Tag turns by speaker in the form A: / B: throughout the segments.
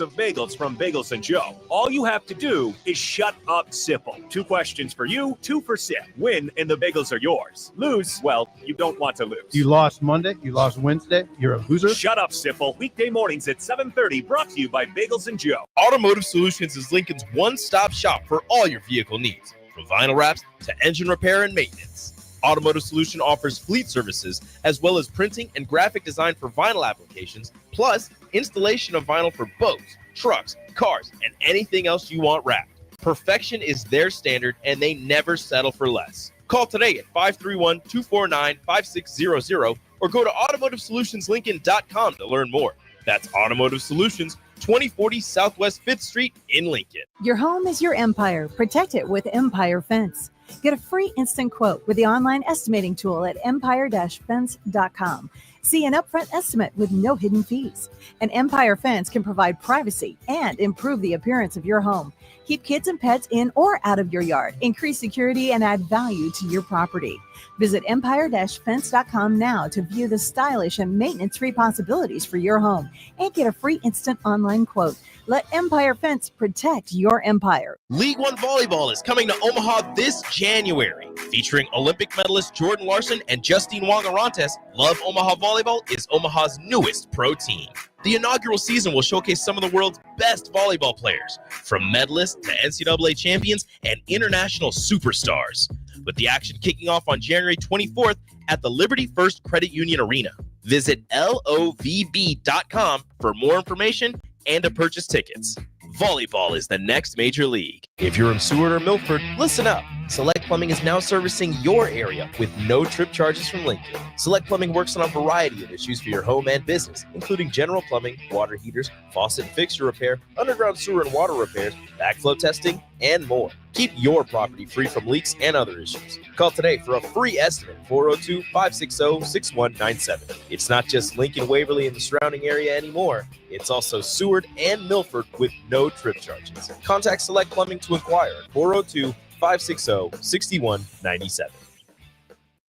A: of bagels from Bagels and Joe. All you have to do is shut up, Sipple. 2 questions for you, 2 for Sip. Win, and the bagels are yours. Lose, well, you don't want to lose.
B: You lost Monday, you lost Wednesday, you're a loser.
A: Shut up, Sipple. Weekday mornings at 7:30, brought to you by Bagels and Joe.
C: Automotive Solutions is Lincoln's one-stop shop for all your vehicle needs, from vinyl wraps to engine repair and maintenance. Automotive Solution offers fleet services as well as printing and graphic design for vinyl applications, plus installation of vinyl for boats, trucks, cars, and anything else you want wrapped. Perfection is their standard, and they never settle for less. Call today at 531-249-5600 or go to automotivesolutionslincoln.com to learn more. That's Automotive Solutions, 2040 Southwest 5th Street in Lincoln.
D: Your home is your empire. Protect it with Empire Fence. Get a free instant quote with the online estimating tool at empire-fence.com. See an upfront estimate with no hidden fees. An Empire Fence can provide privacy and improve the appearance of your home. Keep kids and pets in or out of your yard. Increase security and add value to your property. Visit empire-fence.com now to view the stylish and maintenance-free possibilities for your home and get a free instant online quote. Let Empire Fence protect your empire.
C: League One Volleyball is coming to Omaha this January. Featuring Olympic medalist Jordan Larson and Justine Wong-Arantes, Love Omaha Volleyball is Omaha's newest pro team. The inaugural season will showcase some of the world's best volleyball players, from medalists to NCAA champions and international superstars, with the action kicking off on January 24th at the Liberty First Credit Union Arena. Visit LOVB.com for more information and to purchase tickets. Volleyball is the next major league. If you're in Seward or Milford, listen up. Select Plumbing is now servicing your area with no trip charges from Lincoln. Select Plumbing works on a variety of issues for your home and business, including general plumbing, water heaters, faucet and fixture repair, underground sewer and water repairs, backflow testing, and more. Keep your property free from leaks and other issues. Call today for a free estimate, 402-560-6197. It's not just Lincoln, Waverly, and the surrounding area anymore. It's also Seward and Milford with no trip charges. Contact Select Plumbing to inquire at 402-560-6197.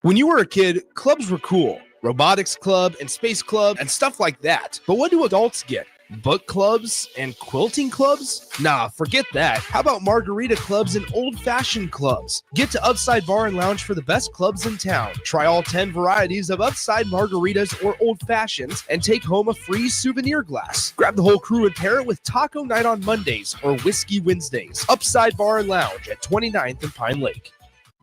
E: When you were a kid, clubs were cool. Robotics club and space club and stuff like that. But what do adults get? Book clubs and quilting clubs? Nah, forget that. How about margarita clubs and old-fashioned clubs? Get to Upside Bar and Lounge for the best clubs in town. Try all 10 varieties of Upside margaritas or old fashions and take home a free souvenir glass. Grab the whole crew and pair it with taco night on Mondays or whiskey Wednesdays. Upside Bar and Lounge at 29th and Pine Lake.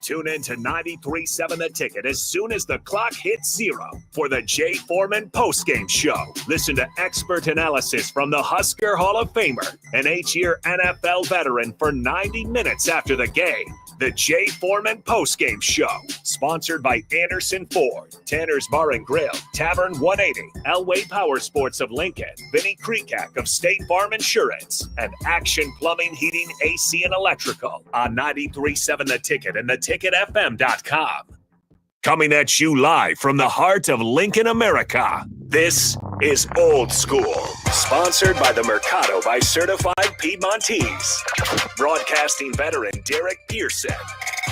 A: Tune in to 93.7 The Ticket as soon as the clock hits 0 for the Jay Foreman postgame show. Listen to expert analysis from the Husker Hall of Famer, an 8-year NFL veteran, for 90 minutes after the game. The Jay Foreman postgame show, sponsored by Anderson Ford, Tanner's Bar and Grill, Tavern 180, Elway Power Sports of Lincoln, Vinnie Krekak of State Farm Insurance, and Action Plumbing, Heating, AC, and Electrical on 93.7 The Ticket and theticketfm.com. Coming at you live from the heart of Lincoln, America, this is Old School, sponsored by the Mercado by Certified Piedmontese. Broadcasting veteran Derek Pearson.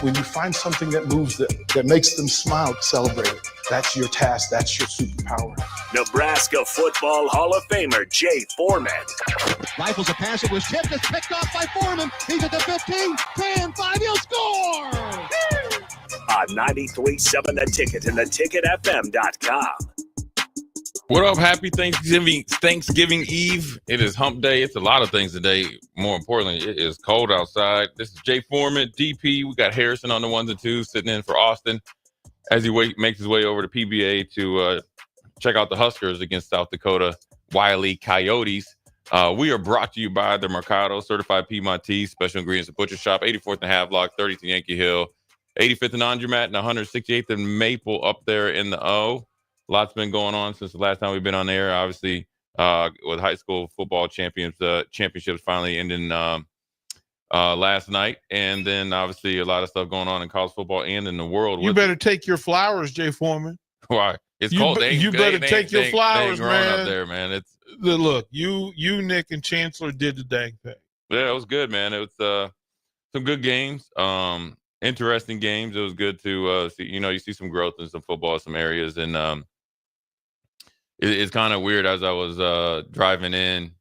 F: When you find something that moves them, that makes them smile, celebrate it. That's your task. That's your superpower.
A: Nebraska Football Hall of Famer Jay Foreman.
G: Rifles a pass. It was tipped. It's picked off by Foreman. He's at the 15, 10, 5. He'll score!
A: On 93.7 The Ticket and theticketfm.com.
H: What up? Happy Thanksgiving Eve. It is hump day. It's a lot of things today. More importantly, it is cold outside. This is Jay Foreman, DP. We got Harrison on the ones and twos sitting in for Austin as he makes his way over to PBA to check out the Huskers against South Dakota Wile Coyotes. We are brought to you by the Mercado, Certified Piedmontese, Special Ingredients and Butcher Shop, 84th and Havelock, 30th and Yankee Hill, 85th and Andromat, and 168th and Maple up there in the O. Lots been going on since the last time we've been on air. Obviously, with high school football championships finally ending last night, and then obviously a lot of stuff going on in college football and in the world.
I: You better take your flowers, Jay Foreman.
H: Why? It's cold.
I: You better take your flowers, man.
H: Up there, man. It's
I: look. You, Nick, and Chancellor did the dang thing.
H: Yeah, it was good, man. It was some good games. Interesting games. It was good to see. You see some growth in some football, some areas, and it's kind of weird as I was driving in.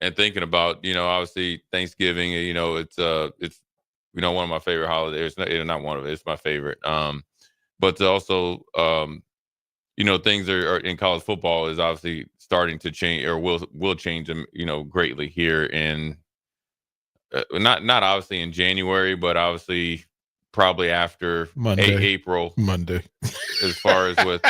H: and thinking about, obviously Thanksgiving, it's one of my favorite holidays. It's not one of it. It's my favorite. But also, things are in college football is obviously starting to change, or will change them, greatly here in not obviously in January, but obviously probably after April.
I: Monday.
H: As far as with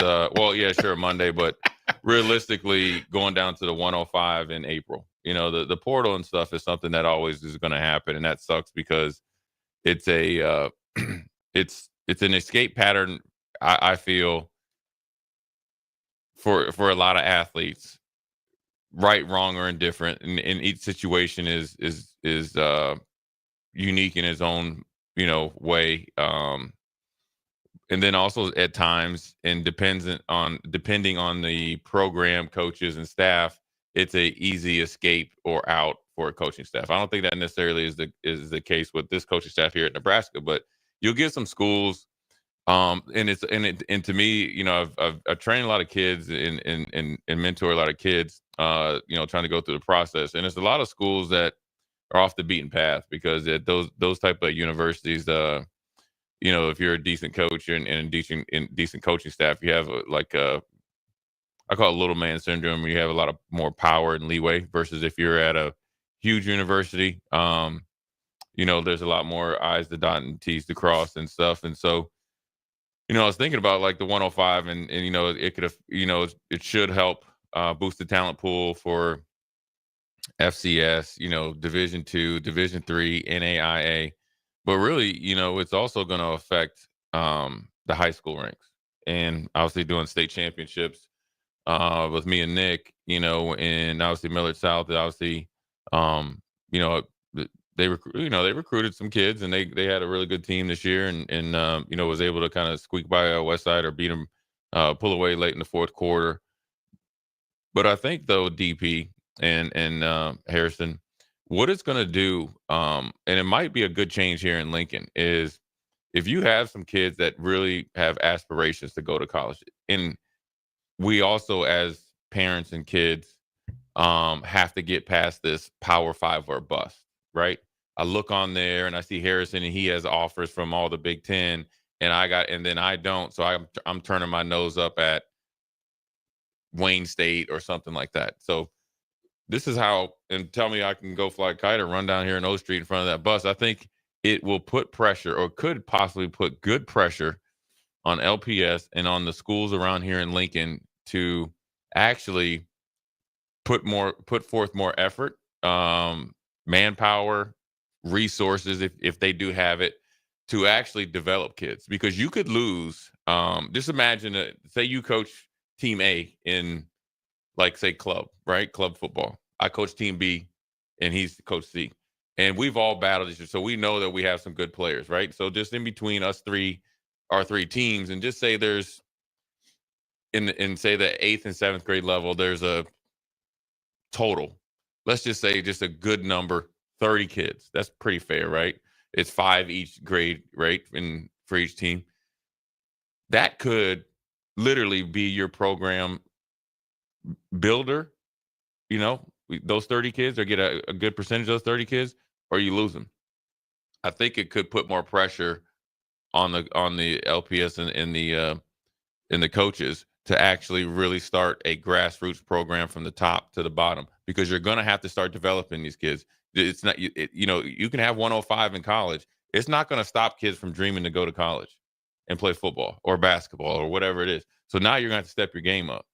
H: Monday, but realistically going down to the 105 in April. The portal and stuff is something that always is going to happen, and that sucks because it's a it's an escape pattern, I feel, for a lot of athletes, right, wrong, or indifferent, and each situation is unique in its own way, and then also at times, and depending on the program, coaches, and staff, it's a easy escape or out for a coaching staff. I don't think that necessarily is the case with this coaching staff here at Nebraska, but you'll get some schools, and to me, I've trained a lot of kids and mentor a lot of kids, trying to go through the process, and it's a lot of schools that are off the beaten path because at those type of universities, if you're a decent coach and a decent coaching staff, you have I call it little man syndrome, where you have a lot of more power and leeway versus if you're at a huge university, there's a lot more I's to dot and T's to cross and stuff. And so, I was thinking about like the 105 and it could have, it should help boost the talent pool for FCS, Division II, Division III, NAIA. But really, it's also going to affect the high school ranks, and obviously doing state championships with me and Nick, and obviously Millard South. Obviously, they recruited some kids, and they had a really good team this year, and was able to kind of squeak by Westside or beat them, pull away late in the fourth quarter. But I think though, DP and Harrison, what it's going to do, and it might be a good change here in Lincoln, is if you have some kids that really have aspirations to go to college, and we also as parents and kids have to get past this Power 5 or bust, right? I look on there and I see Harrison and he has offers from all the Big Ten, and then I don't, so I'm turning my nose up at Wayne State or something like that. So this is how, and tell me I can go fly a kite or run down here in O Street in front of that bus. I think it will put pressure, or could possibly put good pressure, on LPS and on the schools around here in Lincoln to actually put forth more effort, manpower, resources, if they do have it, to actually develop kids. Because you could lose, just imagine, say you coach team A in, like, say, club football. I coach team B and he's coach C, and we've all battled this year, so we know that we have some good players, right? So just in between our three teams, and just say there's in say the 8th and 7th grade level, there's a total, let's just say, just a good number, 30 kids. That's pretty fair, right? It's 5 each grade, right? For each team. That could literally be your program builder. Those 30 kids, or get a good percentage of those 30 kids, or you lose them. I think it could put more pressure on the LPS and the coaches to actually really start a grassroots program from the top to the bottom, because you're going to have to start developing these kids. It's not, you can have 105 in college. It's not going to stop kids from dreaming to go to college and play football or basketball or whatever it is. So now you're going to have to step your game up,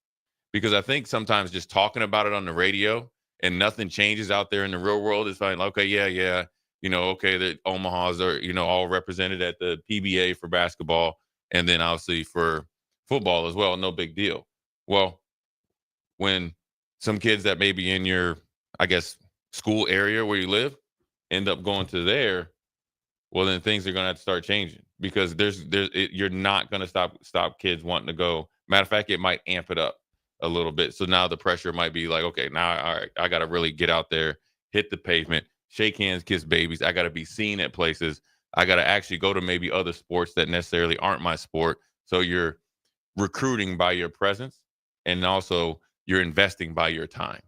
H: because I think sometimes just talking about it on the radio and nothing changes out there in the real world is fine. Okay, yeah. Okay, the Omahas are, all represented at the PBA for basketball, and then obviously for football as well. No big deal. Well, when some kids that may be in your, I guess, school area where you live end up going to there, well, then things are going to have to start changing, because you're not going to stop kids wanting to go. Matter of fact, it might amp it up a little bit. So now the pressure might be like, okay, now all right, I got to really get out there, hit the pavement, shake hands, kiss babies. I got to be seen at places. I got to actually go to maybe other sports that necessarily aren't my sport. So you're recruiting by your presence, and also you're investing by your time.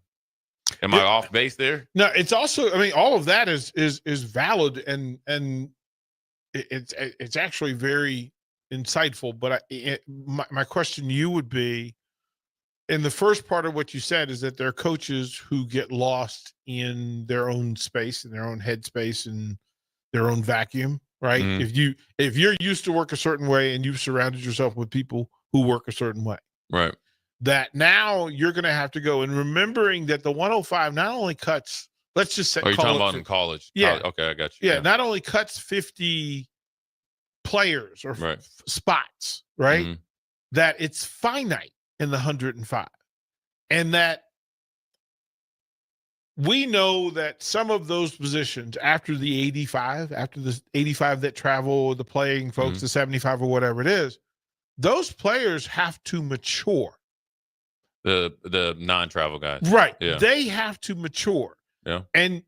H: Am I off base there?
I: No, it's also, I mean, all of that is valid and it's actually very insightful. But my question to you would be, in the first part of what you said, is that there are coaches who get lost in their own space, in their own headspace, and their own vacuum, right?
H: Mhm.
I: If you're used to work a certain way and you've surrounded yourself with people who work a certain way,
H: Right.
I: that now you're going to have to go, and remembering that the 105 not only cuts, let's just say,
H: Are you talking about in college?
I: Yeah.
H: Okay, I got you.
I: yeah, not only cuts 50 players or
H: Right.
I: spots, right?
H: Mhm.
I: That it's finite in the 105, and that we know that some of those positions after the 85, after the 85 that travel, the playing folks, the 75 or whatever it is, those players have to mature.
H: The non-travel guys.
I: Right.
H: Yeah.
I: They have to mature.
H: Yeah.
I: And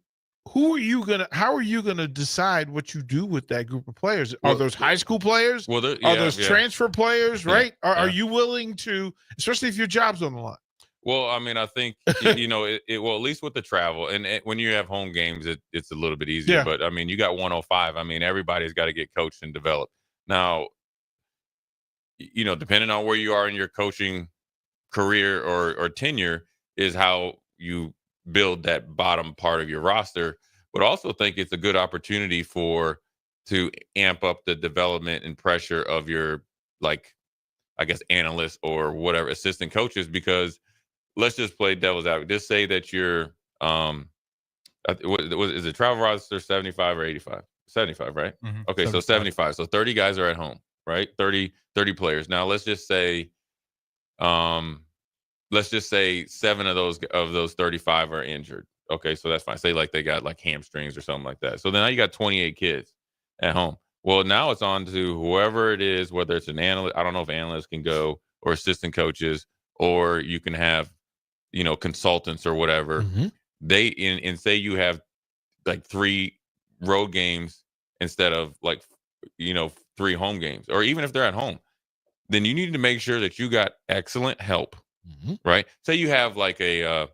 I: how are you gonna decide what you do with that group of players? Are
H: Well,
I: those high school players?
H: Well,
I: Are those transfer players, right? Are
H: yeah.
I: you willing to, especially if your job's on the line?
H: Well, I mean, I think well, at least with the travel and when you have home games, it's a little bit easier.
I: Yeah.
H: But I mean, you got 105. I mean, everybody's got to get coached and developed. Now, depending on where you are in your coaching career or tenure, is how you build that bottom part of your roster. But also think it's a good opportunity to amp up the development and pressure of your, like, I guess, analysts or whatever assistant coaches, because let's just play devil's advocate. Just say that you're, is it travel roster 75 or 85? 75, right?
B: Mhm.
H: Okay, 75. So 75. So 30 guys are at home, right? 30 players. Now let's just say 7 of those 35 are injured. Okay, so that's fine. Say like they got like hamstrings or something like that. So then now you got 28 kids at home. Well, now it's on to whoever it is, whether it's an analyst. I don't know if analysts can go, or assistant coaches, or you can have, consultants or whatever. They and say you have like 3 road games instead of like 3 home games, or even if they're at home, then you need to make sure that you got excellent help, right? Say you have like a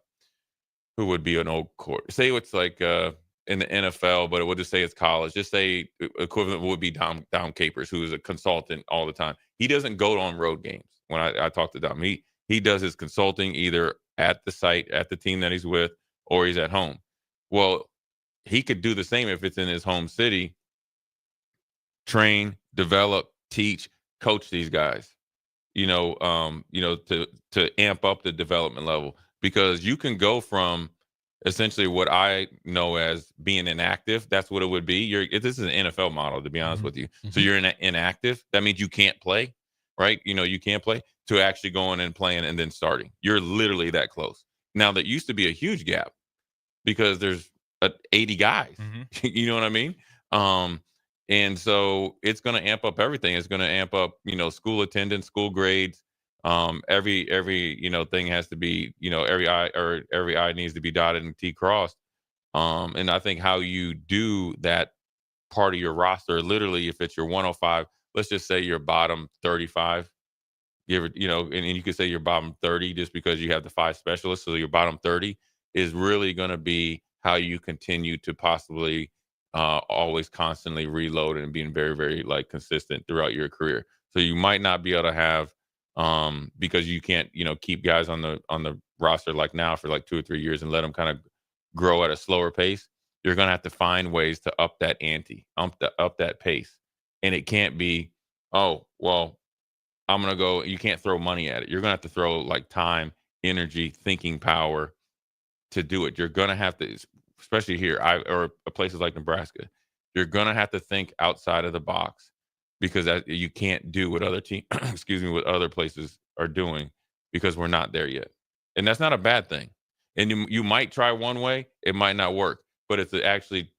H: who would be an old court. Say it's like in the NFL, but it would just say it's college. Just say equivalent would be Dom Capers, who is a consultant all the time. He doesn't go on road games. When I talk to Dom, he does his consulting either at the site, at the team that he's with, or he's at home. Well, he could do the same if it's in his home city. Train, develop, teach, coach these guys, to amp up the development level, because you can go from essentially what I know as being inactive. That's what it would be. This is an NFL model, to be honest with you. So you're inactive. That means you can't play, right? You can't play, to actually going and playing and then starting. You're literally that close. Now, that used to be a huge gap because there's 80 guys. You know what I mean? And so it's going to amp up everything. It's going to amp up, school attendance, school grades. Every thing has to be, every I needs to be dotted and T crossed. And I think how you do that part of your roster, literally, if it's your 105, let's just say your bottom 35, and you could say your bottom 30 just because you have the 5 specialists. So your bottom 30 is really going to be how you continue to possibly always constantly reload and being very, very consistent throughout your career. So you might not be able to have, because you can't, keep guys on the roster like now for like 2 or 3 years and let them kind of grow at a slower pace. You're going to have to find ways to up that ante, up that pace. And it can't be, oh, well, I'm going to go, you can't throw money at it. You're going to have to throw like time, energy, thinking power to do it. You're going to have to, especially here, or places like Nebraska, you're going to have to think outside of the box, because you can't do what other what other places are doing, because we're not there yet. And that's not a bad thing. And you might try one way, it might not work, but it's actually,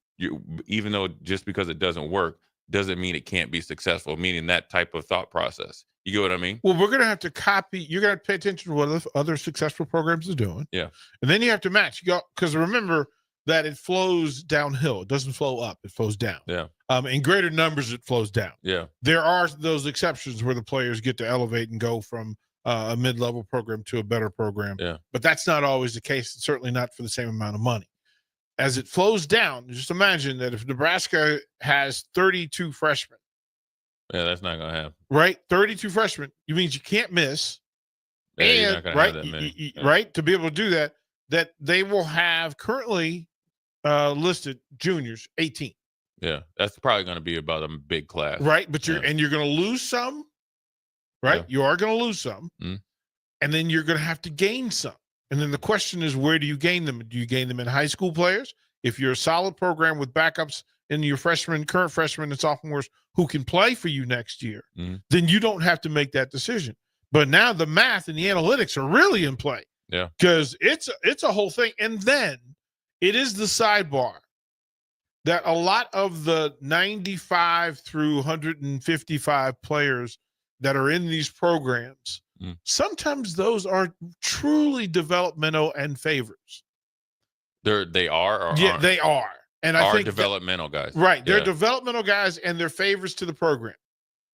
H: even though just because it doesn't work, doesn't mean it can't be successful, meaning that type of thought process. You get what I mean?
I: Well, we're going to have to copy. You're going to pay attention to what other successful programs are doing.
H: Yeah.
I: And then you have to match. Because remember that it flows downhill. It doesn't flow up. It flows down.
H: Yeah.
I: In greater numbers, it flows down.
H: Yeah.
I: There are those exceptions where the players get to elevate and go from a mid-level program to a better program.
H: Yeah.
I: But that's not always the case. Certainly not for the same amount of money. As it flows down, just imagine that if Nebraska has 32 freshmen,
H: Yeah, that's not gonna happen.
I: right? 32 freshmen, you means you can't miss.
H: Yeah, you're
I: And
H: not gonna
I: right,
H: have that many. Yeah.
I: right, to be able to do that, that they will have currently listed juniors 18.
H: Yeah, that's probably gonna be about a big class.
I: Right, but you're
H: Yeah.
I: going to lose some, right?
H: Yeah.
I: You are going to lose some,
H: Mhm.
I: and then you're going to have to gain some. And then the question is, where do you gain them? Do you gain them in high school players? If you're a solid program with backups in your current freshmen and sophomores who can play for you next year,
H: Mhm.
I: then you don't have to make that decision. But now the math and the analytics are really in play.
H: Yeah.
I: Because it's a whole thing. And then it is the sidebar that a lot of the 95 through 155 players that are in these programs, sometimes those are truly developmental and favors.
H: They are or
I: Yeah,
H: aren't?
I: they are. And I
H: Are
I: think
H: developmental guys.
I: right, they're
H: Yeah.
I: developmental guys and they're favors to the program.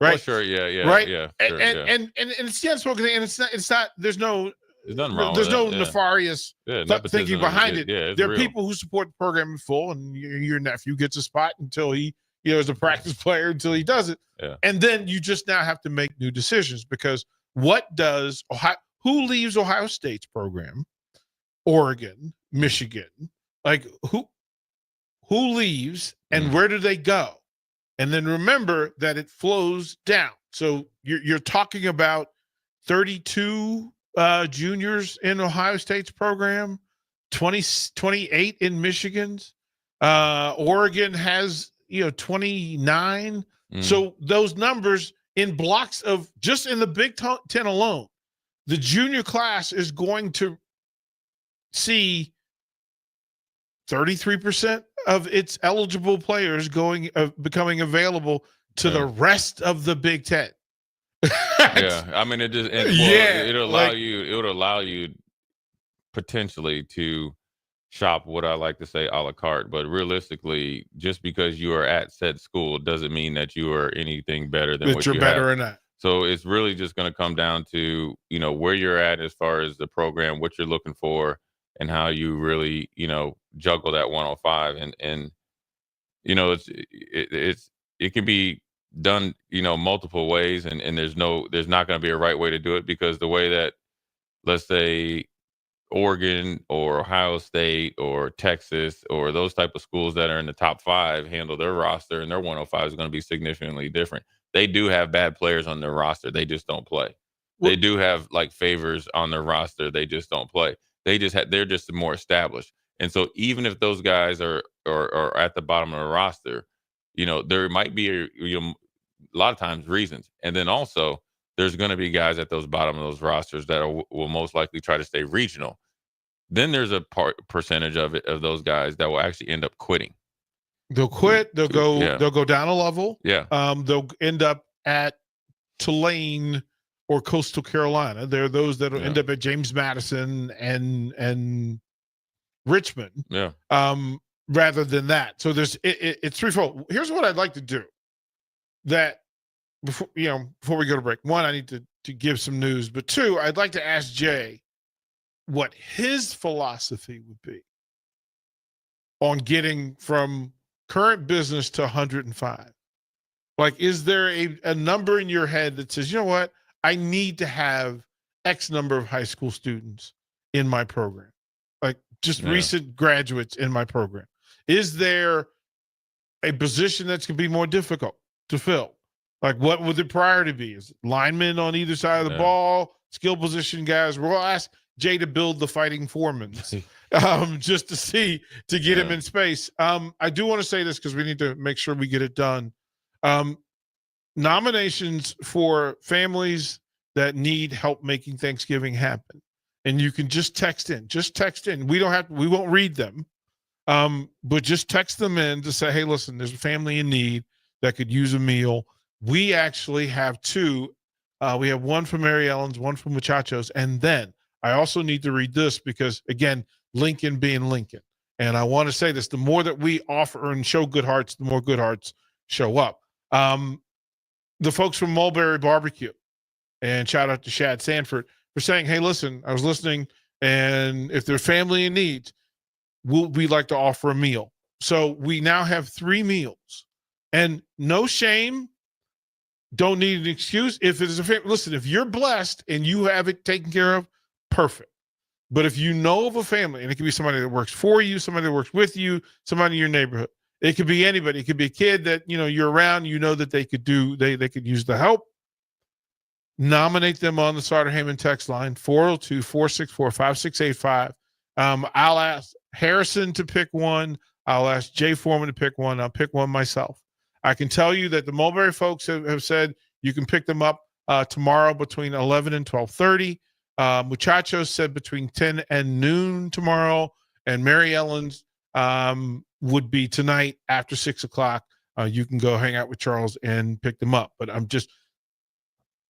H: Oh,
I: Right.
H: sure. Yeah.
I: Right?
H: Yeah.
I: And,
H: Sure,
I: and,
H: yeah.
I: and it's the unspoken thing, and it's not there's no
H: There's nothing wrong
I: there's
H: with
I: no
H: that. Yeah.
I: nefarious
H: Yeah,
I: thinking
H: nepotism
I: behind
H: is-
I: it.
H: Yeah, it's
I: There are
H: real.
I: people who support the program in full, and your nephew gets a spot until he, is a practice player until he does it.
H: Yeah.
I: And then you just now have to make new decisions because what does who leaves Ohio State's program, Oregon, Michigan, like who leaves and where do they go? And then remember that it flows down. So you're talking about 32 juniors in Ohio State's program, 28 in Michigan's. Oregon has 29. So those numbers in blocks of just in the Big Ten alone, the junior class is going to see 33% of its eligible players becoming available to the rest of the Big Ten.
H: Yeah, I mean it just it'll allow you potentially to shop what I like to say a la carte, but realistically, just because you are at said school doesn't mean that you are anything better than what
I: you're
H: you
I: better
H: have.
I: or not.
H: So it's really just going to come down to where you're at as far as the program, what you're looking for, and how you really juggle that 105 and it can be done multiple ways and there's not going to be a right way to do it because the way that, let's say, Oregon or Ohio State or Texas or those type of schools that are in the top 5 handle their roster and their 105 is going to be significantly different. They do have bad players on their roster, they just don't play. They do have like favors on their roster, they just don't play. They're just more established. And so even if those guys are at the bottom of the roster, there might be a lot of times reasons. And then also there's going to be guys at those bottom of those rosters that will most likely try to stay regional. Then there's a percentage of those guys that will actually end up quitting.
I: They'll quit. They'll go.
H: Yeah.
I: They'll go down a level.
H: Yeah.
I: They'll end up at Tulane or Coastal Carolina. There are those that will end up at James Madison and Richmond.
H: Yeah.
I: Rather than that. So it's threefold. Here's what I'd like to do. That before we go to break, one, I need to give some news, but two, I'd like to ask Jay what his philosophy would be on getting from current business to 105. Like, is there a number in your head that says, you know what, I need to have X number of high school students in my program, like just recent graduates in my program? Is there a position that's going to be more difficult to fill? Like, what would the priority be? Is it linemen on either side of the ball, skill position guys? We'll ask Jay to build the fighting foremen just to get him in space. I do want to say this because we need to make sure we get it done. Nominations for families that need help making Thanksgiving happen. And you can just text in. We won't read them. But just text them in to say, hey, listen, there's a family in need that could use a meal. We actually have 2. We have one from Mary Ellen's, one from Muchachos. And then I also need to read this because, again, Lincoln being Lincoln. And I want to say this, the more that we offer and show good hearts, the more good hearts show up. The folks from Mulberry Barbecue And shout out to Shad Sanford for saying, hey, listen, I was listening, and if there's family in need, we'd like to offer a meal. So we now have 3 meals. And no shame, don't need an excuse. If it's a family, listen, if you're blessed and you have it taken care of, perfect. But if you know of a family, and it could be somebody that works for you, somebody that works with you, somebody in your neighborhood, it could be anybody. It could be a kid that, you're around, that they could they could use the help. Nominate them on the Sartor Hamann text line, 402-464-5685. I'll ask Harrison to pick one. I'll ask Jay Foreman to pick one. I'll pick one myself. I can tell you that the Mulberry folks have said you can pick them up tomorrow between 11 and 12:30. Muchachos said between 10 and noon tomorrow. And Mary Ellen's would be tonight after 6 o'clock. You can go hang out with Charles and pick them up. But I'm just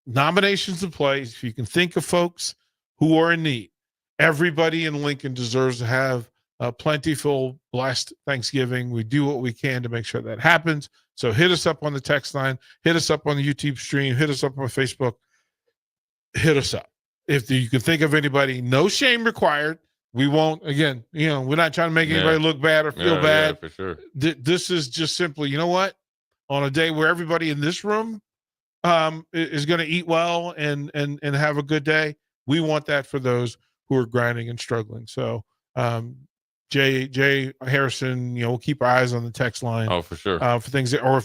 I: nominations in place. If you can think of folks who are in need, everybody in Lincoln deserves to have a plentiful, blessed Thanksgiving. We do what we can to make sure that happens. So hit us up on the text line, hit us up on the YouTube stream, hit us up on Facebook, hit us up. If you can think of anybody, no shame required. We won't, again, we're not trying to make anybody look bad or feel bad.
H: Yeah, for sure.
I: This is just simply, you know what? On a day where everybody in this room is going to eat well and have a good day, we want that for those who are grinding and struggling. So, Jay Harrison, we'll keep our eyes on the text line.
H: Oh, for sure.
I: For things that, or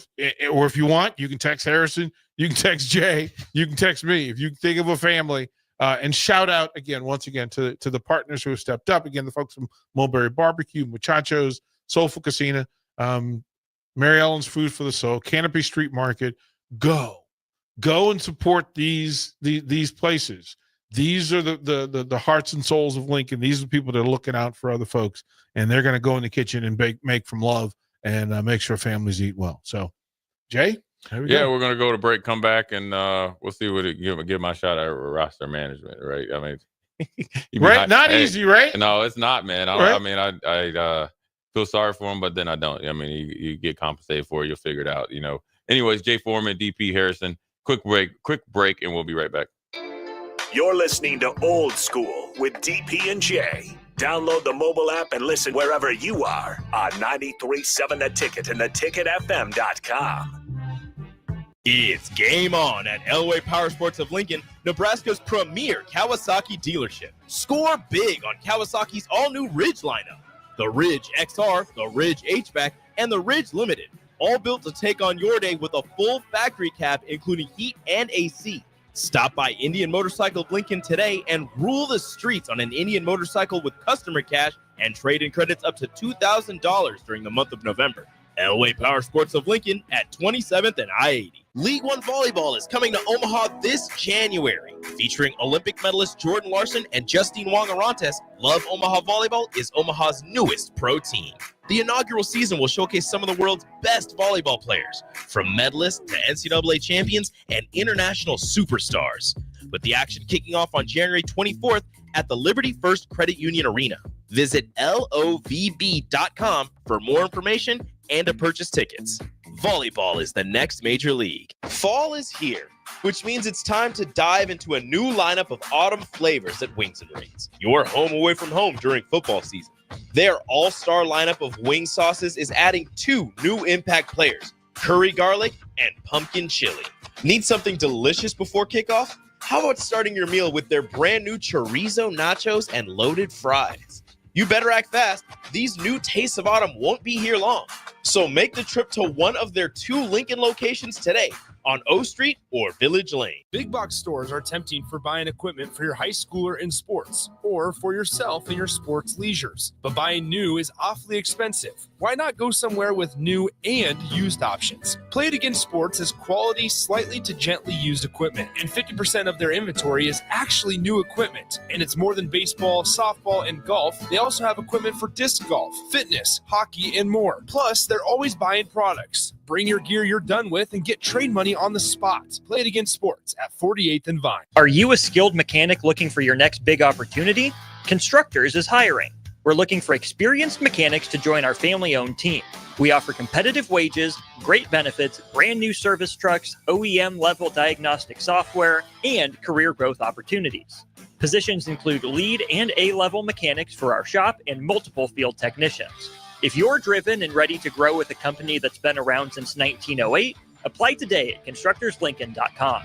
I: if you want, you can text Harrison, you can text Jay, you can text me. If you think of a family, and shout out once again to the partners who have stepped up. Again, the folks from Mulberry Barbecue, Muchachos, Soulful Casino, Mary Ellen's Food for the Soul, Canopy Street Market. Go and support these places. These are the hearts and souls of Lincoln. These are the people that are looking out for other folks, and they're going to go in the kitchen and make from love and make sure families eat well. So, Jay,
H: we're going to go to break, come back, and we'll see what it give my shot at roster management. Right? I mean,
I: right? Not easy, right?
H: No, it's not, man. I feel sorry for him, but then I don't. I mean, you get compensated for it. You'll figure it out. Anyways, Jay Foreman, DP Harrison. Quick break, and we'll be right back.
A: You're listening to Old School with DP and J. Download the mobile app and listen wherever you are on 93.7 The Ticket and theticketfm.com.
C: It's game on at Elway Power Sports of Lincoln, Nebraska's premier Kawasaki dealership. Score big on Kawasaki's all-new Ridge lineup. The Ridge XR, the Ridge HVAC, and the Ridge Limited. All built to take on your day with a full factory cab, including heat and AC. Stop by Indian Motorcycle of Lincoln today and rule the streets on an Indian motorcycle with customer cash and trade-in credits up to $2,000 during the month of November. Elway Power Sports of Lincoln at 27th and I-80. League One Volleyball is coming to Omaha this January. Featuring Olympic medalist Jordan Larson and Justine Wong-Arantes, Love Omaha Volleyball is Omaha's newest pro team. The inaugural season will showcase some of the world's best volleyball players, from medalists to NCAA champions and international superstars, with the action kicking off on January 24th at the Liberty First Credit Union Arena. Visit LOVB.com for more information and to purchase tickets. Volleyball is the next major league. Fall is here, which means it's time to dive into a new lineup of autumn flavors at Wings and Rings. Your home away from home during football season. Their all-star lineup of wing sauces is adding 2 new impact players, curry garlic and pumpkin chili. Need something delicious before kickoff? How about starting your meal with their brand new chorizo nachos and loaded fries? You better act fast. These new tastes of autumn won't be here long. So make the trip to one of their 2 Lincoln locations today on O Street or Village Lane.
J: Big box stores are tempting for buying equipment for your high schooler in sports or for yourself in your sports leisures. But buying new is awfully expensive. Why not go somewhere with new and used options? Play It Again Sports is quality, slightly to gently used equipment, and 50% of their inventory is actually new equipment. And it's more than baseball, softball, and golf. They also have equipment for disc golf, fitness, hockey, and more. Plus, they're always buying products. Bring your gear you're done with and get trade money on the spot. Play It Again Sports at 48th and Vine.
K: Are you a skilled mechanic looking for your next big opportunity? Constructors is hiring. We're looking for experienced mechanics to join our family-owned team. We offer competitive wages, great benefits, brand new service trucks, OEM level diagnostic software, and career growth opportunities. Positions include lead and A-level mechanics for our shop and multiple field technicians. If you're driven and ready to grow with a company that's been around since 1908, apply today at constructorslincoln.com.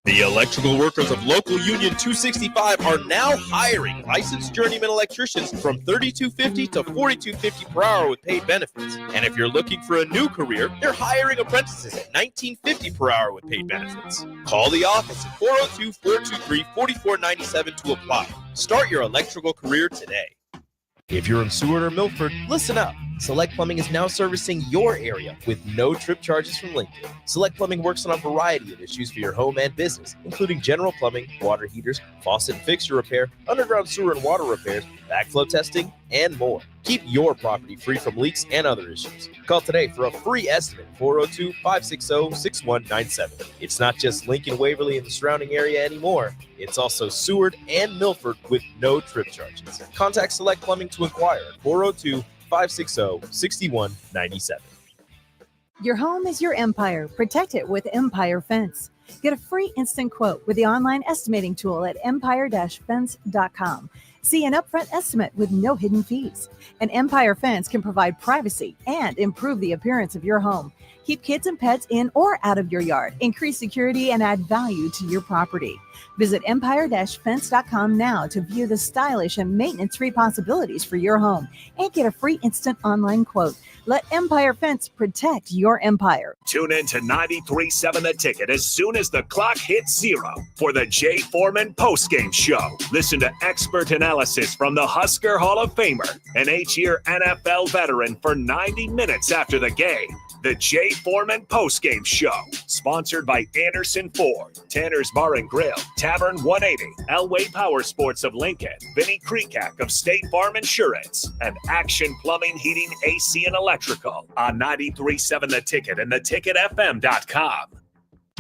C: The electrical workers of Local Union 265 are now hiring licensed journeyman electricians from $32.50 to $42.50 per hour with paid benefits. And if you're looking for a new career, they're hiring apprentices at $19.50 per hour with paid benefits. Call the office at 402-423-4497 to apply. Start your electrical career today. If you're in Seward or Milford, listen up. Select Plumbing is now servicing your area with no trip charges from Lincoln. Select Plumbing works on a variety of issues for your home and business, including general plumbing, water heaters, faucet and fixture repair, underground sewer and water repairs, backflow testing, and more. Keep your property free from leaks and other issues. Call today for a free estimate, 402-560-6197. It's not just Lincoln, Waverly, and the surrounding area anymore. It's also Seward and Milford with no trip charges. Contact Select Plumbing to inquire at 402-560-6197.
D: Your home is your empire. Protect it with Empire Fence. Get a free instant quote with the online estimating tool at empire-fence.com. See an upfront estimate with no hidden fees. An Empire Fence can provide privacy and improve the appearance of your home. Keep kids and pets in or out of your yard. Increase security and add value to your property. Visit empire-fence.com now to view the stylish and maintenance-free possibilities for your home and get a free instant online quote. Let Empire Fence protect your empire.
A: Tune in to 93.7 The Ticket as soon as the clock hits 0 for the Jay Foreman postgame show. Listen to expert analysis from the Husker Hall of Famer, an 8-year NFL veteran, for 90 minutes after the game. The Jay Foreman postgame show, sponsored by Anderson Ford, Tanner's Bar and Grill, Tavern 180, Elway Power Sports of Lincoln, Vinnie Kreekak of State Farm Insurance, and Action Plumbing, Heating, AC, and Electrical on 93.7 The Ticket and theticketfm.com.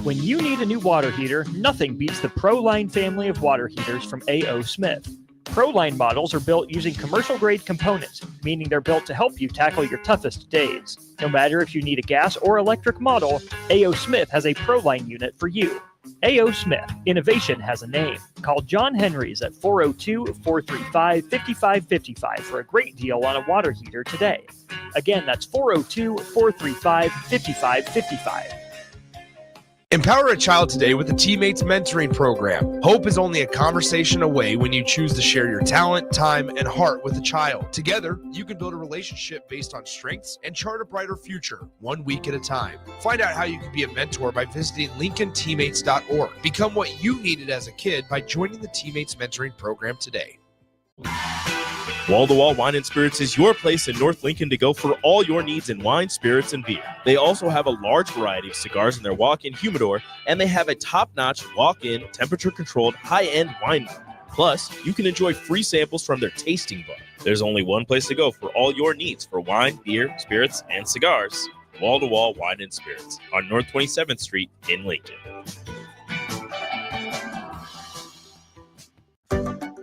K: When you need a new water heater, nothing beats the ProLine family of water heaters from A.O. Smith. ProLine models are built using commercial-grade components, meaning they're built to help you tackle your toughest days. No matter if you need a gas or electric model, A.O. Smith has a ProLine unit for you. A.O. Smith, innovation has a name. Call John Henrys at 402-435-5555 for a great deal on a water heater today. Again, that's 402-435-5555.
E: Empower a child today with the Teammates Mentoring Program. Hope is only a conversation away when you choose to share your talent, time, and heart with a child. Together, you can build a relationship based on strengths and chart a brighter future, 1 week at a time. Find out how you can be a mentor by visiting LincolnTeammates.org. Become what you needed as a kid by joining the Teammates Mentoring Program today.
C: Wall to Wall Wine and Spirits is your place in North Lincoln to go for all your needs in wine, spirits, and beer. They also have a large variety of cigars in their walk-in humidor, and they have a top-notch walk-in, temperature-controlled, high-end wine bar. Plus, you can enjoy free samples from their tasting bar. There's only one place to go for all your needs for wine, beer, spirits, and cigars. Wall to Wall Wine and Spirits on North 27th Street in Lincoln.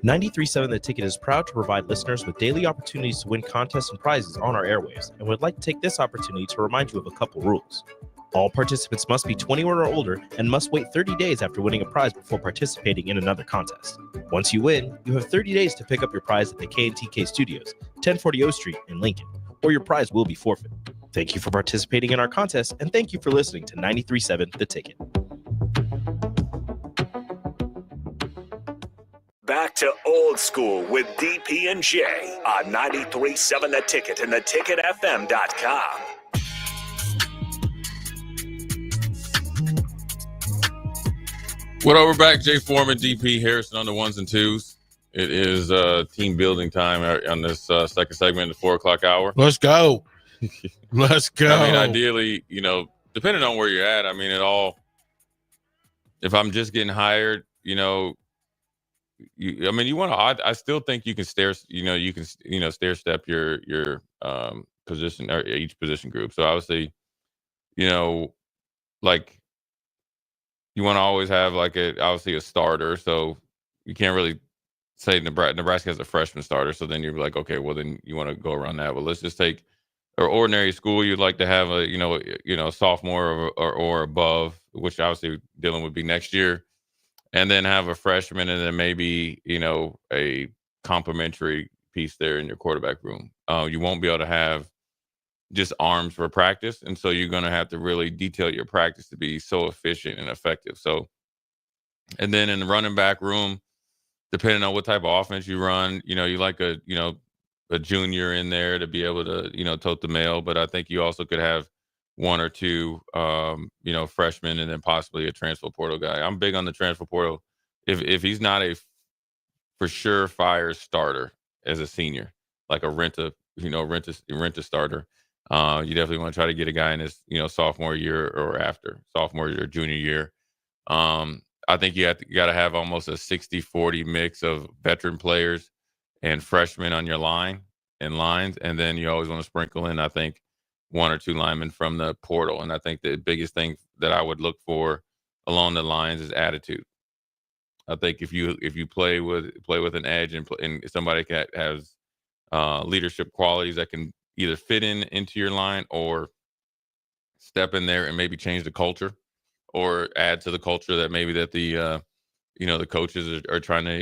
C: 93.7 The Ticket is proud to provide listeners with daily opportunities to win contests and prizes on our airwaves, and would like to take this opportunity to remind you of a couple rules. All participants must be 21 or older and must wait 30 days after winning a prize before participating in another contest. Once you win, you have 30 days to pick up your prize at the K&TK Studios, 1040 O Street in Lincoln, or your prize will be forfeit. Thank you for participating in our contest, and thank you for listening to 93.7 The Ticket.
A: Back to old school with DP and J on 93.7 The Ticket and theticketfm.com.
H: What up, we're back. Jay Foreman, DP Harrison on the ones and twos. It is team building time on this second segment of the 4 o'clock hour.
I: Let's go. Let's go.
H: I mean, ideally, depending on where you're at, I mean, if I'm just getting hired, you want to. I still think you can stair step your position or each position group. So obviously, like you want to always have obviously a starter. So you can't really say Nebraska has a freshman starter. So then you're like, okay, well then you want to go around that. But let's just take or ordinary school, you'd like to have a sophomore or above, which obviously Dylan would be next year, and then have a freshman, and then maybe a complementary piece there in your quarterback room. You won't be able to have just arms for practice, and so you're going to have to really detail your practice to be so efficient and effective. So, and then in the running back room, depending on what type of offense you run, you like a junior in there to be able to tote the mail, but I think you also could have one or two freshmen and then possibly a transfer portal guy. I'm big on the transfer portal. If he's not a for sure fire starter as a senior, like a rent a starter, you definitely want to try to get a guy in his sophomore year or after sophomore or junior year. I think you got to have almost a 60-40 mix of veteran players and freshmen on your lines, and then you always want to sprinkle in, I think, one or two linemen from the portal. And I think the biggest thing that I would look for along the lines is attitude. I think if you play with an edge and somebody has leadership qualities that can either fit into your line or step in there and maybe change the culture or add to the culture that maybe that the the coaches are trying to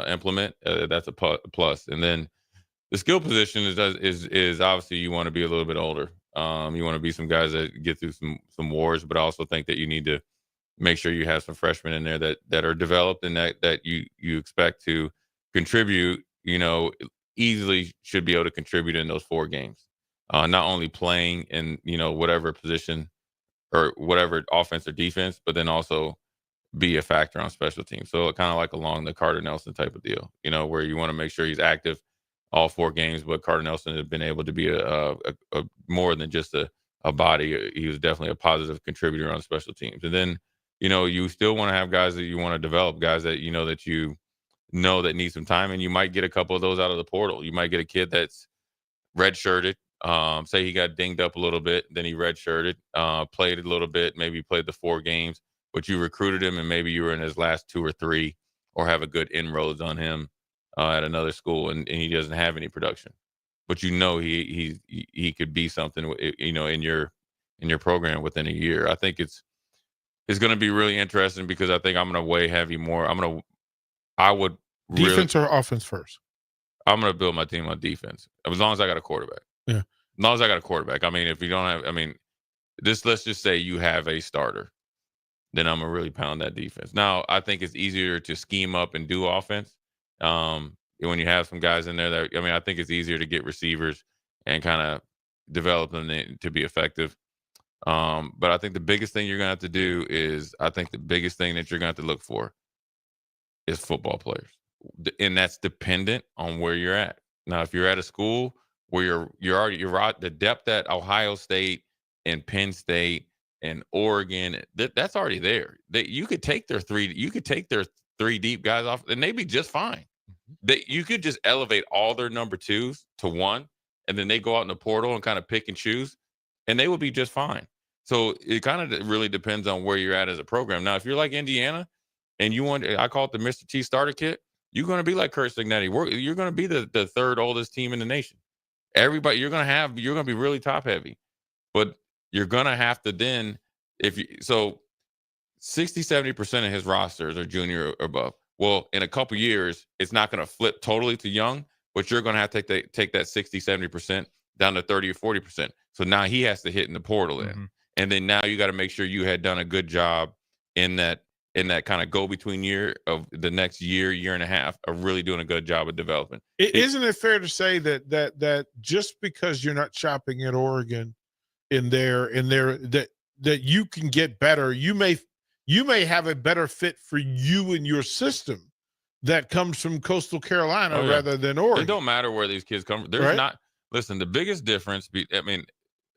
H: implement, that's a plus. And then the skill position is obviously you want to be a little bit older. You want to be some guys that get through some wars, but I also think that you need to make sure you have some freshmen in there that are developed and that you expect to contribute. Easily should be able to contribute in those 4 games. Not only playing in whatever position or whatever offense or defense, but then also be a factor on special teams. So kind of like along the Carter Nelson type of deal, where you want to make sure he's active all 4 games. But Carter Nelson has been able to be a more than just a body. He was definitely a positive contributor on special teams. And then, you still want to have guys that you want to develop, guys that that need some time. And you might get a couple of those out of the portal. You might get a kid that's redshirted. Say he got dinged up a little bit, then he redshirted, played a little bit, maybe played the 4 games, but you recruited him and maybe you were in his last 2 or 3 or have a good inroads on him at another school and he doesn't have any production. But he could be something, in your program within a year. I think it's going to be really interesting because I think I'm going to weigh heavy more.
I: Defense or offense first?
H: I'm going to build my team on defense as long as I got a quarterback.
I: Yeah.
H: As long as I got a quarterback. I mean, if you don't have, let's just say you have a starter, then I'm going to really pound that defense. Now, I think it's easier to scheme up and do offense when you have some guys in there I think it's easier to get receivers and kind of develop them to be effective. But I think the biggest thing you're going to have to do is, I think the biggest thing that you're going to have to look for is football players. And that's dependent on where you're at. Now, if you're at a school where you're at the depth at Ohio State and Penn State and Oregon, that's already there. You could take their 3 deep guys off and they'd be just fine. You could just elevate all their number 2s to 1, and then they go out in the portal and kind of pick and choose, and they would be just fine. So it kind of really depends on where you're at as a program. Now, if you're like Indiana and I call it the Mr. T starter kit, you're going to be like Kurt Cignetti. You're going to be the 3rd oldest team in the nation. Everybody, you're going to be really top heavy, but you're going to have to then, 60-70% of his rosters are junior or above. Well, in a couple years, it's not going to flip totally to young, but you're going to have to take that 60-70% down to 30 or 40%. So now he has to hit in the portal in. And then now you got to make sure you had done a good job in that kind of go between year of the next year and a half of really doing a good job of development.
I: Isn't it fair to say that just because you're not shopping at Oregon in there that you can get better, you may have a better fit for you and your system that comes from Coastal Carolina rather than Oregon?
H: It don't matter where these kids come from. There's not. Listen, the biggest difference,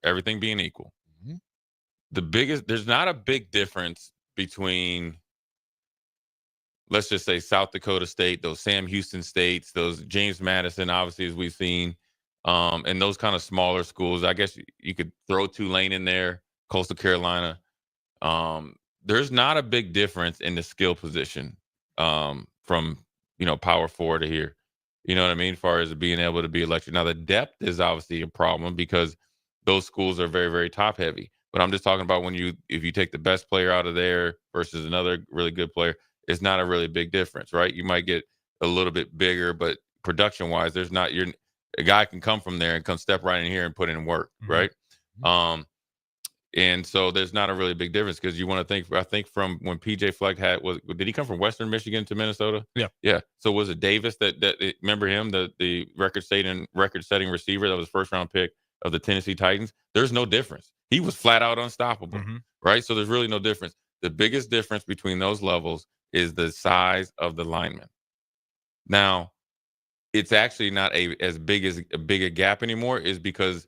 H: everything being equal, there's not a big difference between, let's just say, South Dakota State, those Sam Houston States, those James Madison, obviously, as we've seen, and those kind of smaller schools. I guess you could throw Tulane in there, Coastal Carolina. There's not a big difference in the skill position from Power 4 to here. You know what I mean? As far as being able to be electric. Now, the depth is obviously a problem because those schools are very, very top heavy. But I'm just talking about if you take the best player out of there versus another really good player, it's not a really big difference, right? You might get a little bit bigger, but production wise, a guy can come from there and come step right in here and put in work, right? And so there's not a really big difference because you want to think. I think from when PJ Fleck did he come from Western Michigan to Minnesota? Yeah. So was it Davis that remember him, the record-setting receiver that was first round pick of the Tennessee Titans? There's no difference. He was flat out unstoppable, right? So there's really no difference. The biggest difference between those levels is the size of the lineman. Now, it's actually not as big a gap anymore, is because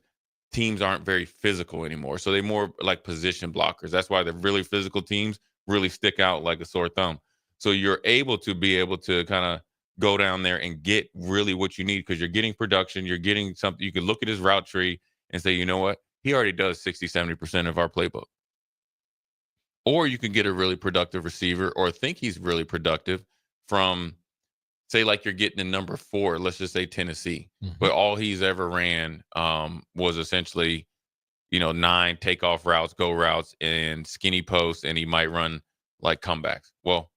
H: teams aren't very physical anymore. So they're more like position blockers. That's why the really physical teams really stick out like a sore thumb. So you're able to kind of go down there and get really what you need because you're getting production. You're getting something. You can look at his route tree and say, you know what? He already does 60, 70% of our playbook. Or you can get a really productive receiver or think he's really productive from, say, like you're getting the number 4, let's just say Tennessee, but all he's ever ran was essentially, 9 takeoff routes, go routes, and skinny posts, and he might run like comebacks. Well,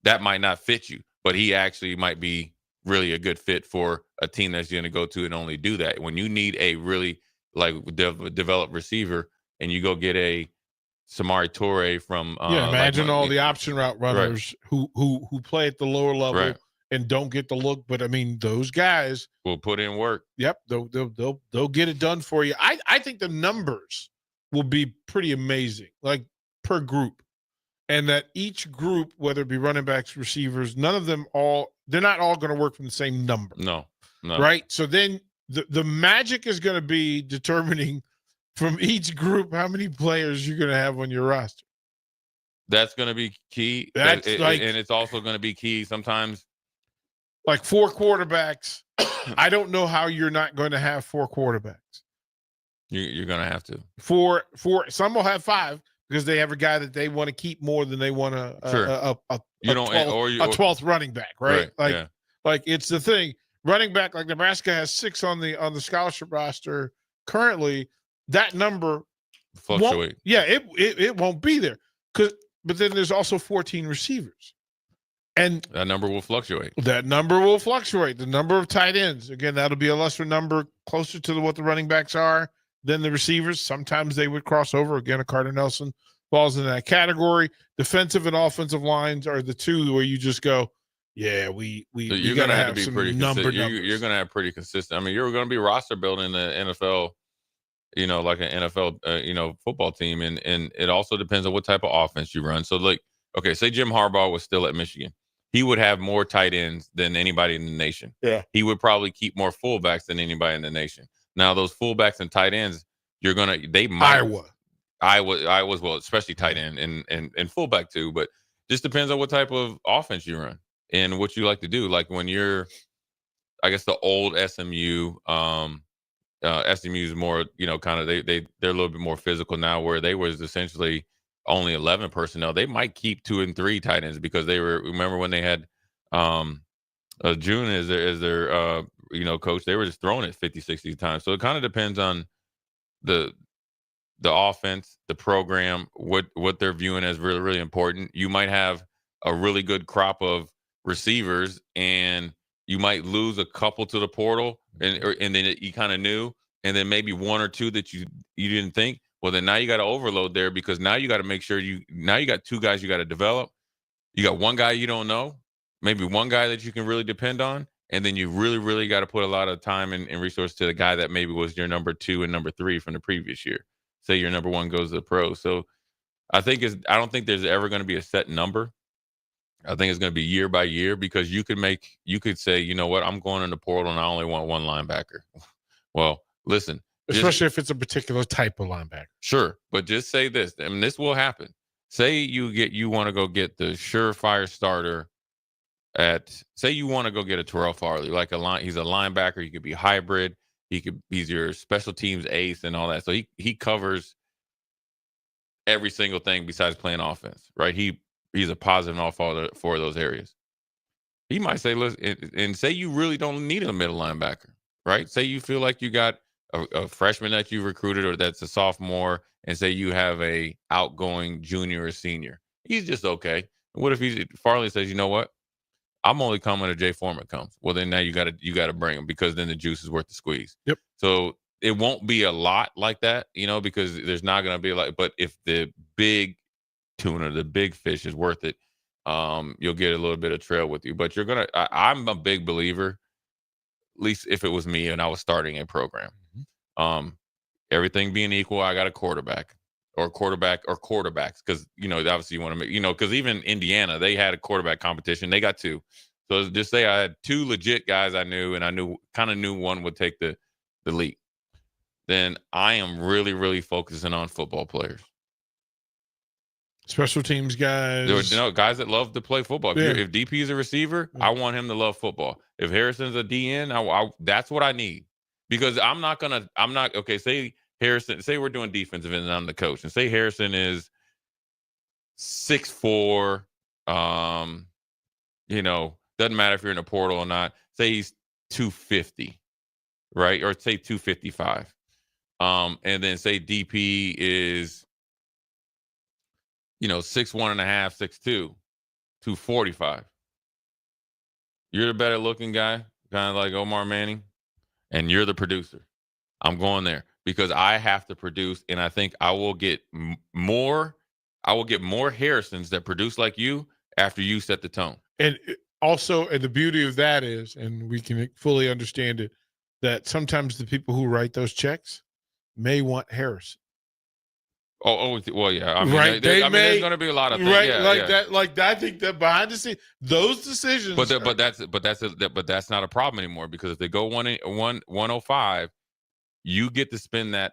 H: that might not fit you, but he actually might be really a good fit for a team that's going to go to and only do that. When you need a really developed receiver, and you go get a Samori Toure from
I: imagine all the option route runners who play at the lower level and don't get the look, but I mean those guys
H: will put in work.
I: Yep, they'll get it done for you. I think the numbers will be pretty amazing, like per group, and that each group, whether it be running backs, receivers, they're not all going to work from the same number.
H: No.
I: Right. So then the magic is going to be determining from each group how many players you're going to have on your roster.
H: That's going to be key.
I: And
H: it's also going to be key sometimes.
I: Like 4 quarterbacks. I don't know how you're not going to have 4 quarterbacks.
H: You're going to have to.
I: 4. Some will have 5 because they have a guy that they want to keep more than they want a 12th running back, right? Like it's the thing. Running back, like Nebraska has 6 on the scholarship roster currently. That number
H: fluctuate.
I: It won't be there. But then there's also 14 receivers. And
H: that number will fluctuate.
I: The number of tight ends, again, that'll be a lesser number, closer to what the running backs are than the receivers. Sometimes they would cross over. Again, a Carter Nelson falls in that category. Defensive and offensive lines are the two where you just go, yeah, we
H: you're going to have to be pretty consistent. You're going to have pretty consistent. I mean, you're going to be roster building in the NFL, like an NFL, football team. And it also depends on what type of offense you run. So, say Jim Harbaugh was still at Michigan. He would have more tight ends than anybody in the nation.
I: Yeah.
H: He would probably keep more fullbacks than anybody in the nation. Now, those fullbacks and tight ends, Iowa's, well, especially tight end and fullback too, but just depends on what type of offense you run and what you like to do. Like when you're, I guess the old SMU, SMU is more, kind of they're a little bit more physical now, where they was essentially only 11 personnel. They might keep 2 and 3 tight ends because remember when they had June as their coach, they were just throwing it 50, 60 times. So it kind of depends on the offense, the program, what they're viewing as really, really important. You might have a really good crop of receivers and you might lose a couple to the portal and then you kind of knew, and then maybe 1 or 2 that you didn't think. Well, then now you got to overload there because now you got to make sure you got 2 guys you got to develop. You got 1 guy you don't know, maybe 1 guy that you can really depend on. And then you really, really got to put a lot of time and resource to the guy that maybe was your number 2 and number 3 from the previous year. Say your number 1 goes to the pro. So I don't think there's ever going to be a set number. I think it's going to be year by year because you could say, you know what, I'm going in the portal and I only want 1 linebacker. Well, listen.
I: Especially if it's a particular type of linebacker.
H: Sure. But just say this. I mean, this will happen. Say you want to go get the surefire starter say you want to go get a Terrell Farley, he's a linebacker. He could be hybrid. He's your special teams ace and all that. So he covers every single thing besides playing offense, right? He's a positive in all 4 of those areas. He might say, listen, and say you really don't need a middle linebacker, right? Say you feel like you got a freshman that you recruited or that's a sophomore, and say you have a outgoing junior or senior. He's just okay. What if Farley says, you know what? I'm only coming if Jay Foreman comes. Well, then now you got to bring him, because then the juice is worth the squeeze.
I: Yep.
H: So it won't be a lot like that, because there's not going to be but if the big tuna, the big fish is worth it, you'll get a little bit of trail with you. But I'm a big believer, at least if it was me and I was starting a program. Everything being equal, I got a quarterback or quarterbacks, because obviously you want to make, because even Indiana, they had a quarterback competition, they got 2. So just say I had 2 legit guys I knew, and I knew one would take the lead. Then I am really, really focusing on football players.
I: Special teams guys.
H: Guys that love to play football.
I: Yeah.
H: If DP is a receiver, I want him to love football. If Harrison's a DN, that's what I need. Because say Harrison, say we're doing defensive and I'm the coach, and say Harrison is 6'4", doesn't matter if you're in a portal or not. Say he's 250, right? Or say 255. And then say DP is 6'1.5", 6'2", 245. You're the better looking guy, kind of like Omar Manning, and you're the producer. I'm going there because I have to produce, and I think I will get more. I will get more Harrisons that produce like you after you set the tone.
I: And also, and the beauty of that is, and we can fully understand it, that sometimes the people who write those checks may want Harrison.
H: Oh, well, yeah. I mean,
I: right.
H: There's going to be a lot of things.
I: Right,
H: yeah,
I: that. Like I think that behind the scenes, those decisions.
H: But that's not a problem anymore, because if they go 105, you get to spend that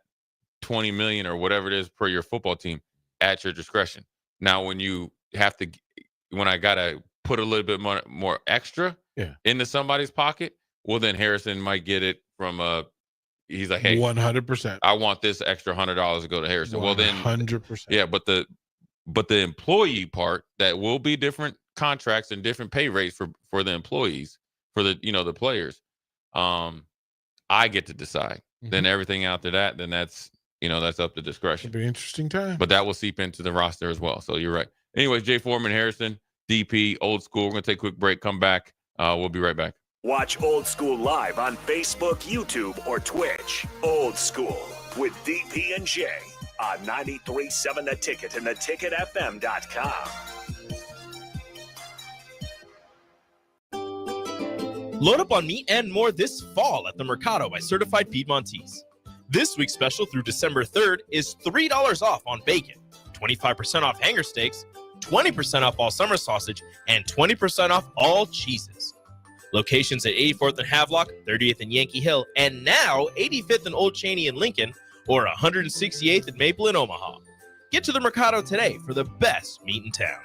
H: $20 million or whatever it is per your football team at your discretion. Now, when I gotta put a little bit more extra into somebody's pocket, well, then Harrison might get it from he's like, hey,
I: 100%.
H: I want this extra $100 to go to Harrison.
I: 100%.
H: Well, then 100%. Yeah, but the employee part, that will be different contracts and different pay rates for the employees, for the the players. I get to decide. Mm-hmm. Then everything after that, then that's up to discretion.
I: It'll be an interesting time.
H: But that will seep into the roster as well. So you're right. Anyways, Jay Foreman, Harrison, DP, Old School. We're gonna take a quick break. Come back. We'll be right back.
A: Watch Old School live on Facebook, YouTube, or Twitch. Old School with DP and J on 93.7 The Ticket and theticketfm.com.
C: Load up on meat and more this fall at the Mercado by Certified Piedmontese. This week's special through December 3rd is $3 off on bacon, 25% off hanger steaks, 20% off all summer sausage, and 20% off all cheeses. Locations at 84th and Havelock, 30th and Yankee Hill, and now 85th and Old Cheney in Lincoln, or 168th and Maple in Omaha. Get to the Mercado today for the best meat in town.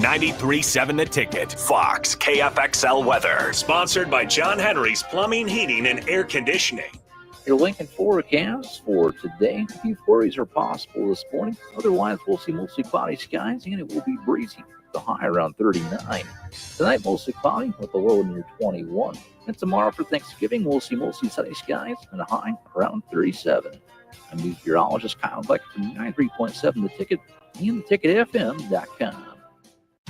A: 93.7 The Ticket, Fox, KFXL weather. Sponsored by John Henry's Plumbing, Heating, and Air Conditioning.
L: Your Lincoln forecast for today. A few flurries are possible this morning. Otherwise, we'll see mostly cloudy skies, and it will be breezy. The high around 39. Tonight, mostly cloudy with a low near 21. And tomorrow for Thanksgiving, we'll see mostly sunny skies and a high around 37. I'm meteorologist Kyle Beck from 93.7 The Ticket and theticketfm.com.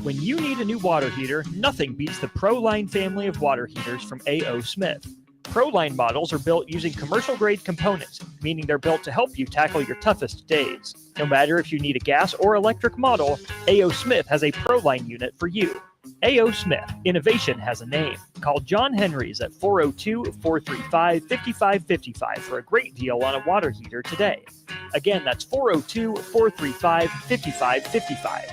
K: When you need a new water heater, nothing beats the ProLine family of water heaters from A.O. Smith. ProLine models are built using commercial-grade components, meaning they're built to help you tackle your toughest days. No matter if you need a gas or electric model, A.O. Smith has a ProLine unit for you. A.O. Smith, innovation has a name. Call John Henry's at 402-435-5555 for a great deal on a water heater today. Again, that's 402-435-5555.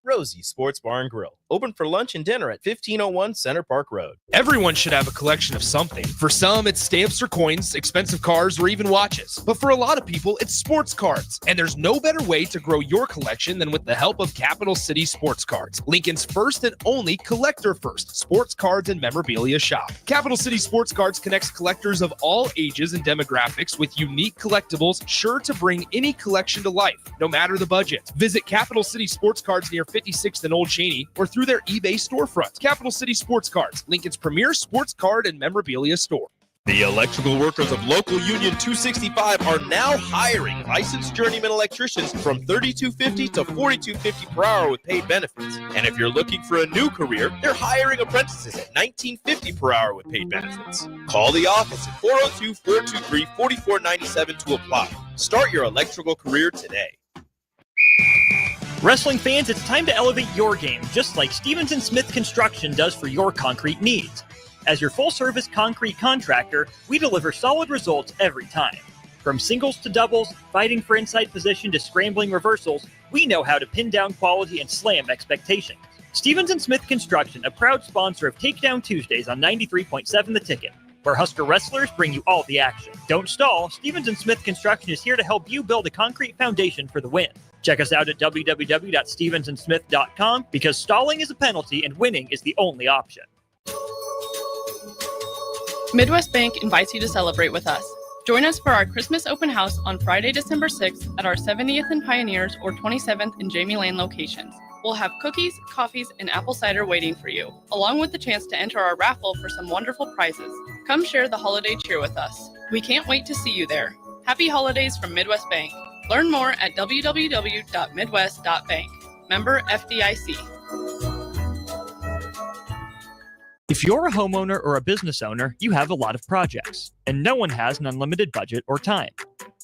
C: Rosie's Sports Bar and Grill, open for lunch and dinner at 1501 Center Park Road.
E: Everyone should have a collection of something. For some, it's stamps or coins, expensive cars, or even watches. But for a lot of people, it's sports cards. And there's no better way to grow your collection than with the help of Capital City Sports Cards, Lincoln's first and only collector-first sports cards and memorabilia shop. Capital City Sports Cards connects collectors of all ages and demographics with unique collectibles sure to bring any collection to life, no matter the budget. Visit Capital City Sports Cards near
J: 56th and Old Cheney, or through their eBay storefront. Capital City Sports Cards, Lincoln's premier sports card and memorabilia store.
C: The electrical workers of Local Union 265 are now hiring licensed journeyman electricians from $32.50 to $42.50 per hour with paid benefits. And if you're looking for a new career, they're hiring apprentices at $19.50 per hour with paid benefits. Call the office at 402-423-4497 to apply. Start your electrical career today.
K: Wrestling fans, it's time to elevate your game, just like Stevens & Smith Construction does for your concrete needs. As your full-service concrete contractor, we deliver solid results every time. From singles to doubles, fighting for inside position to scrambling reversals, we know how to pin down quality and slam expectations. Stevens & Smith Construction, a proud sponsor of Takedown Tuesdays on 93.7 The Ticket, where Husker wrestlers bring you all the action. Don't stall, Stevens & Smith Construction is here to help you build a concrete foundation for the win. Check us out at www.stevensandsmith.com because stalling is a penalty and winning is the only option.
M: Midwest Bank invites you to celebrate with us. Join us for our Christmas open house on Friday, December 6th at our 70th and Pioneers or 27th and Jamie Lane locations. We'll have cookies, coffees, and apple cider waiting for you, along with the chance to enter our raffle for some wonderful prizes. Come share the holiday cheer with us. We can't wait to see you there. Happy holidays from Midwest Bank. Learn more at www.midwest.bank. Member FDIC.
K: If you're a homeowner or a business owner, you have a lot of projects, and no one has an unlimited budget or time.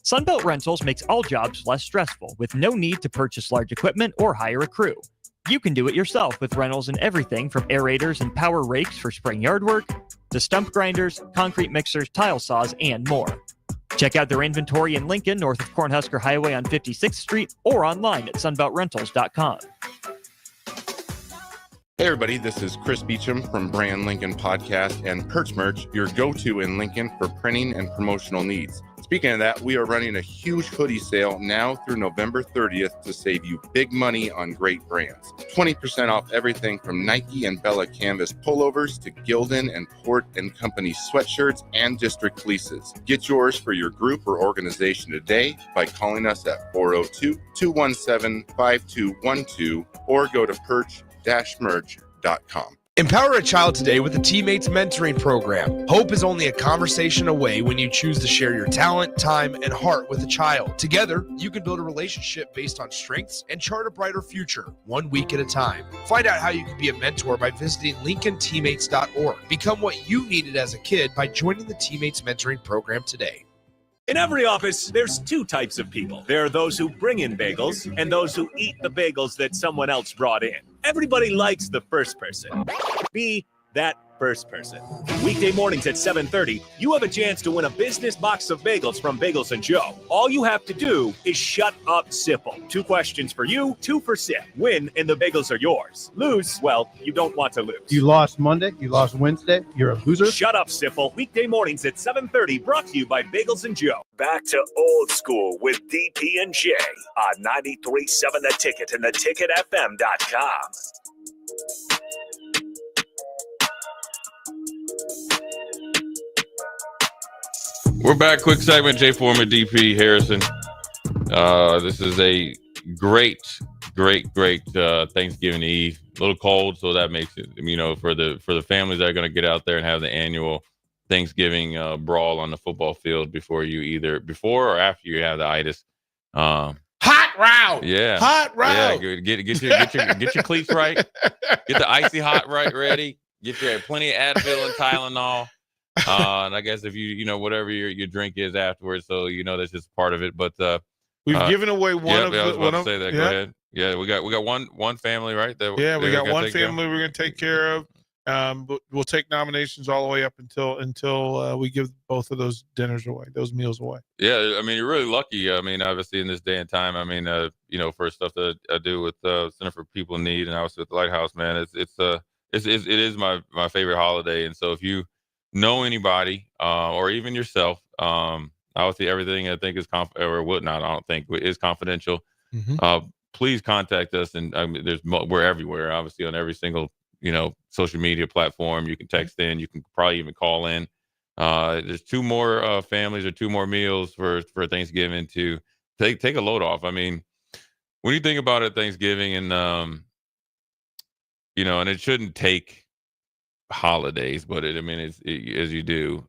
K: Sunbelt Rentals makes all jobs less stressful with no need to purchase large equipment or hire a crew. You can do it yourself with rentals in everything from aerators and power rakes for spring yard work to stump grinders, concrete mixers, tile saws, and more. Check out their inventory in Lincoln, north of Cornhusker Highway on 56th Street, or online at sunbeltrentals.com.
N: Hey everybody, this is Chris Beecham from Brand Lincoln Podcast and Perch Merch, your go-to in Lincoln for printing and promotional needs. Speaking of that, we are running a huge hoodie sale now through November 30th to save you big money on great brands. 20% off everything from Nike and Bella Canvas pullovers to Gildan and Port & Company sweatshirts and district fleeces. Get yours for your group or organization today by calling us at 402-217-5212 or go to perch-merch.com.
E: Empower a child today with the Teammates Mentoring Program. Hope is only a conversation away when you choose to share your talent, time, and heart with a child. Together, you can build a relationship based on strengths and chart a brighter future, 1 week at a time. Find out how you can be a mentor by visiting LincolnTeammates.org. Become what you needed as a kid by joining the Teammates Mentoring Program today.
A: In every office, there's two types of people. There are those who bring in bagels and those who eat the bagels that someone else brought in. Everybody likes the first person. Be that first person. Weekday mornings at 7:30, you have a chance to win a business box of bagels from Bagels & Joe. All you have to do is shut up, Sipple. 2 questions for you, 2 for Sip. Win, and the bagels are yours. Lose, well, you don't want to lose.
B: You lost Monday, you lost Wednesday, you're a loser.
A: Shut up, Sipple. Weekday mornings at 7:30, brought to you by Bagels & Joe. Back to old school with DP and J on 93.7 The Ticket and theticketfm.com.
H: We're back. Quick segment. Jay Foreman, DP Harrison. This is a great Thanksgiving Eve. A little cold, so that makes it, for the families that are going to get out there and have the annual Thanksgiving brawl on the football field before or after you have the itis.
I: Hot route.
H: Yeah.
I: Hot route.
H: Yeah. Get your cleats right. Get the icy hot right ready. Get your plenty of Advil and Tylenol. And I guess if you whatever your drink is afterwards, so that's just part of it. But
I: we've given away one of
H: I was
I: the.
H: about to say that. Go ahead. Yeah, we got one family, right?
I: We got one family we're going to take care of. But we'll take nominations all the way up until we give both of those those meals away.
H: Yeah, you're really lucky. Obviously in this day and time, for stuff that I do with Center for People in Need and obviously with the Lighthouse, man, it is my favorite holiday. And so if you know anybody or even yourself, obviously everything I think is is confidential.
I: Mm-hmm.
H: Please contact us, and we're everywhere, obviously on every single social media platform. You can text in, you can probably even call in. There's 2 more families or 2 more meals for Thanksgiving to take a load off. When you think about it, Thanksgiving and and it shouldn't take holidays, but as you do,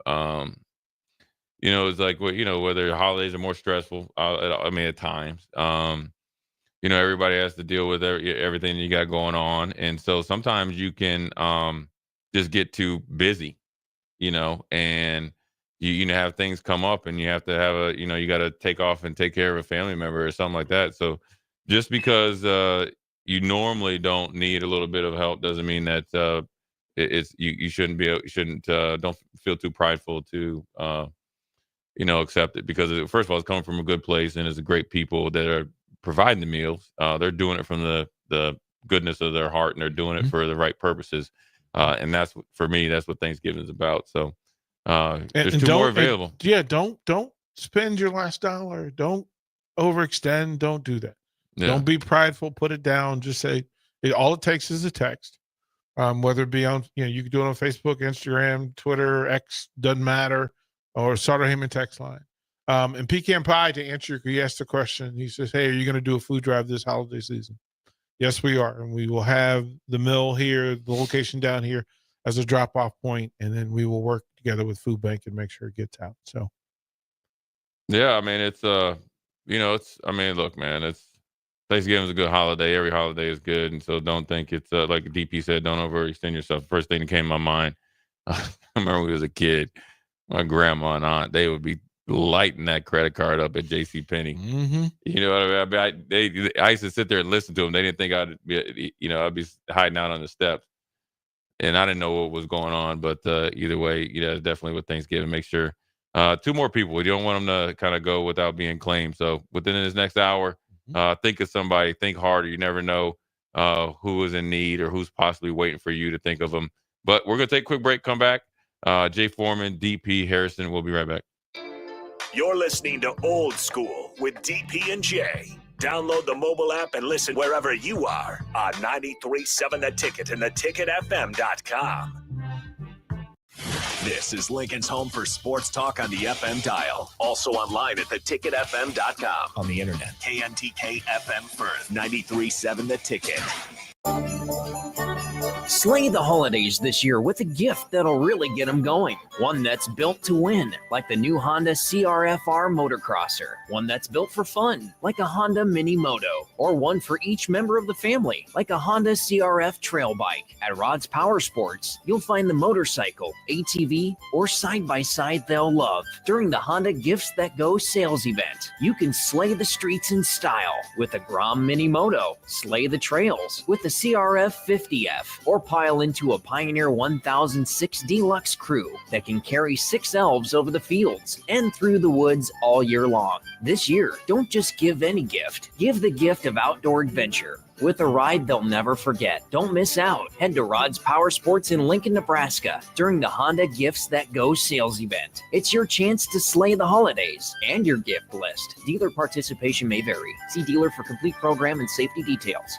H: it's like, whether holidays are more stressful, at times, everybody has to deal with everything you got going on. And so sometimes you can just get too busy, and you have things come up and you have to have you got to take off and take care of a family member or something like that. So just because you normally don't need a little bit of help doesn't mean that you shouldn't don't feel too prideful to accept it, because first of all, it's coming from a good place and it's a great people that are providing the meals. They're doing it from the goodness of their heart, and they're doing it for the right purposes. And that's, for me, that's what Thanksgiving is about. So there's two more available.
I: Don't spend your last dollar. Don't overextend. Don't do that.
H: Yeah.
I: Don't be prideful. Put it down. Just say all it takes is a text. Whether it be on, you can do it on Facebook, Instagram, Twitter, X, doesn't matter, or Sutter Heyman text line. And Pecan Pie, to answer, he asked the question. He says, "Hey, are you going to do a food drive this holiday season?" Yes, we are, and we will have the mill here, the location down here, as a drop-off point, and then we will work together with Food Bank and make sure it gets out. So,
H: yeah, it's look, man, Thanksgiving is a good holiday. Every holiday is good, and so don't think it's like DP said, don't overextend yourself. First thing that came to my mind, I remember when we was a kid, my grandma and aunt, they would be lighting that credit card up at JCPenney.
I: Mm-hmm.
H: You know what I mean? I used to sit there and listen to them. They didn't think I'd be hiding out on the steps, and I didn't know what was going on. But either way, it's definitely with Thanksgiving. Make sure 2 more people. You don't want them to kind of go without being claimed. So within this next hour, think of somebody. Think harder. You never know who is in need or who's possibly waiting for you to think of them. But we're gonna take a quick break. Come back. Jay Foreman, DP Harrison. We'll be right back.
A: You're listening to Old School with DP and J. Download the mobile app and listen wherever you are on 93.7 The Ticket and theticketfm.com. This is Lincoln's home for sports talk on the FM dial. Also online at theticketfm.com.
O: On the internet.
A: KNTK FM Firth, 93.7 The Ticket.
O: Slay the holidays this year with a gift that'll really get them going. One that's built to win, like the new Honda CR-FR Motocrosser. One that's built for fun, like a Honda Mini Moto. Or one for each member of the family, like a Honda CR-F Trail Bike. At Rod's Power Sports, you'll find the motorcycle, ATV, or side-by-side they'll love. During the Honda Gifts That Go sales event, you can slay the streets in style with a Grom Mini Moto, slay the trails with the CR-F 50F, or pile into a Pioneer 1006 Deluxe Crew that can carry 6 elves over the fields and through the woods all year long. This year, don't just give any gift. Give the gift of outdoor adventure with a ride they'll never forget. Don't miss out. Head to Rod's Power Sports in Lincoln, Nebraska during the Honda Gifts That Go sales event. It's your chance to slay the holidays and your gift list. Dealer participation may vary. See dealer for complete program and safety details.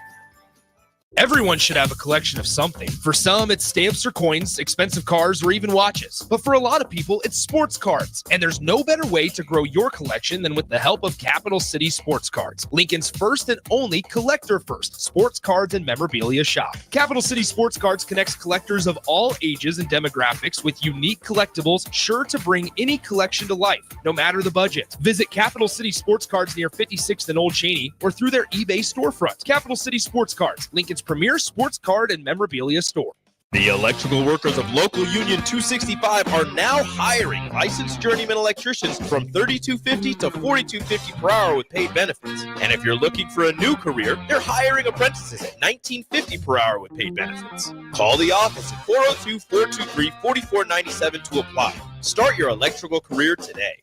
C: Everyone should have a collection of something. For some, it's stamps or coins, expensive cars, or even watches. But for a lot of people, it's sports cards. And there's no better way to grow your collection than with the help of Capital City Sports Cards, Lincoln's first and only collector-first sports cards and memorabilia shop. Capital City Sports Cards connects collectors of all ages and demographics with unique collectibles sure to bring any collection to life, no matter the budget. Visit Capital City Sports Cards near 56th and Old Cheney or through their eBay storefront. Capital City Sports Cards, Lincoln's premier sports card and memorabilia store. The electrical workers of Local Union 265 are now hiring licensed journeyman electricians from $32.50 to $42.50 per hour with paid benefits. And if you're looking for a new career, they're hiring apprentices at $19.50 per hour with paid benefits. Call the office at 402-423-4497 to apply. Start your electrical career today.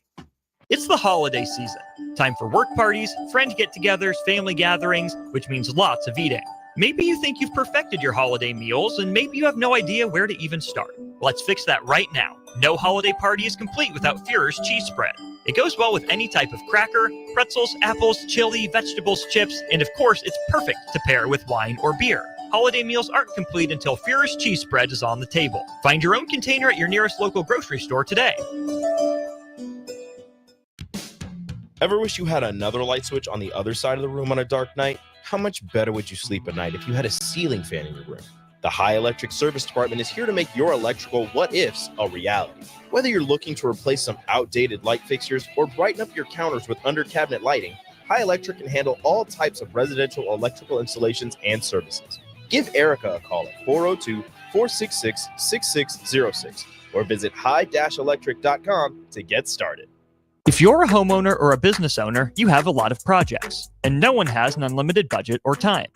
K: It's the holiday season. Time for work parties, friend get-togethers, family gatherings, which means lots of eating. Maybe you think you've perfected your holiday meals, and maybe you have no idea where to even start. Let's fix that right now. No holiday party is complete without Führer's cheese spread. It goes well with any type of cracker, pretzels, apples, chili, vegetables, chips, and of course, it's perfect to pair with wine or beer. Holiday meals aren't complete until Führer's cheese spread is on the table. Find your own container at your nearest local grocery store today.
C: Ever wish you had another light switch on the other side of the room on a dark night? How much better would you sleep at night if you had a ceiling fan in your room? The High Electric Service Department is here to make your electrical what-ifs a reality. Whether you're looking to replace some outdated light fixtures or brighten up your counters with under-cabinet lighting, High Electric can handle all types of residential electrical installations and services. Give Erica a call at 402-466-6606 or visit high-electric.com to get started.
K: If you're a homeowner or a business owner, you have a lot of projects, and no one has an unlimited budget or time.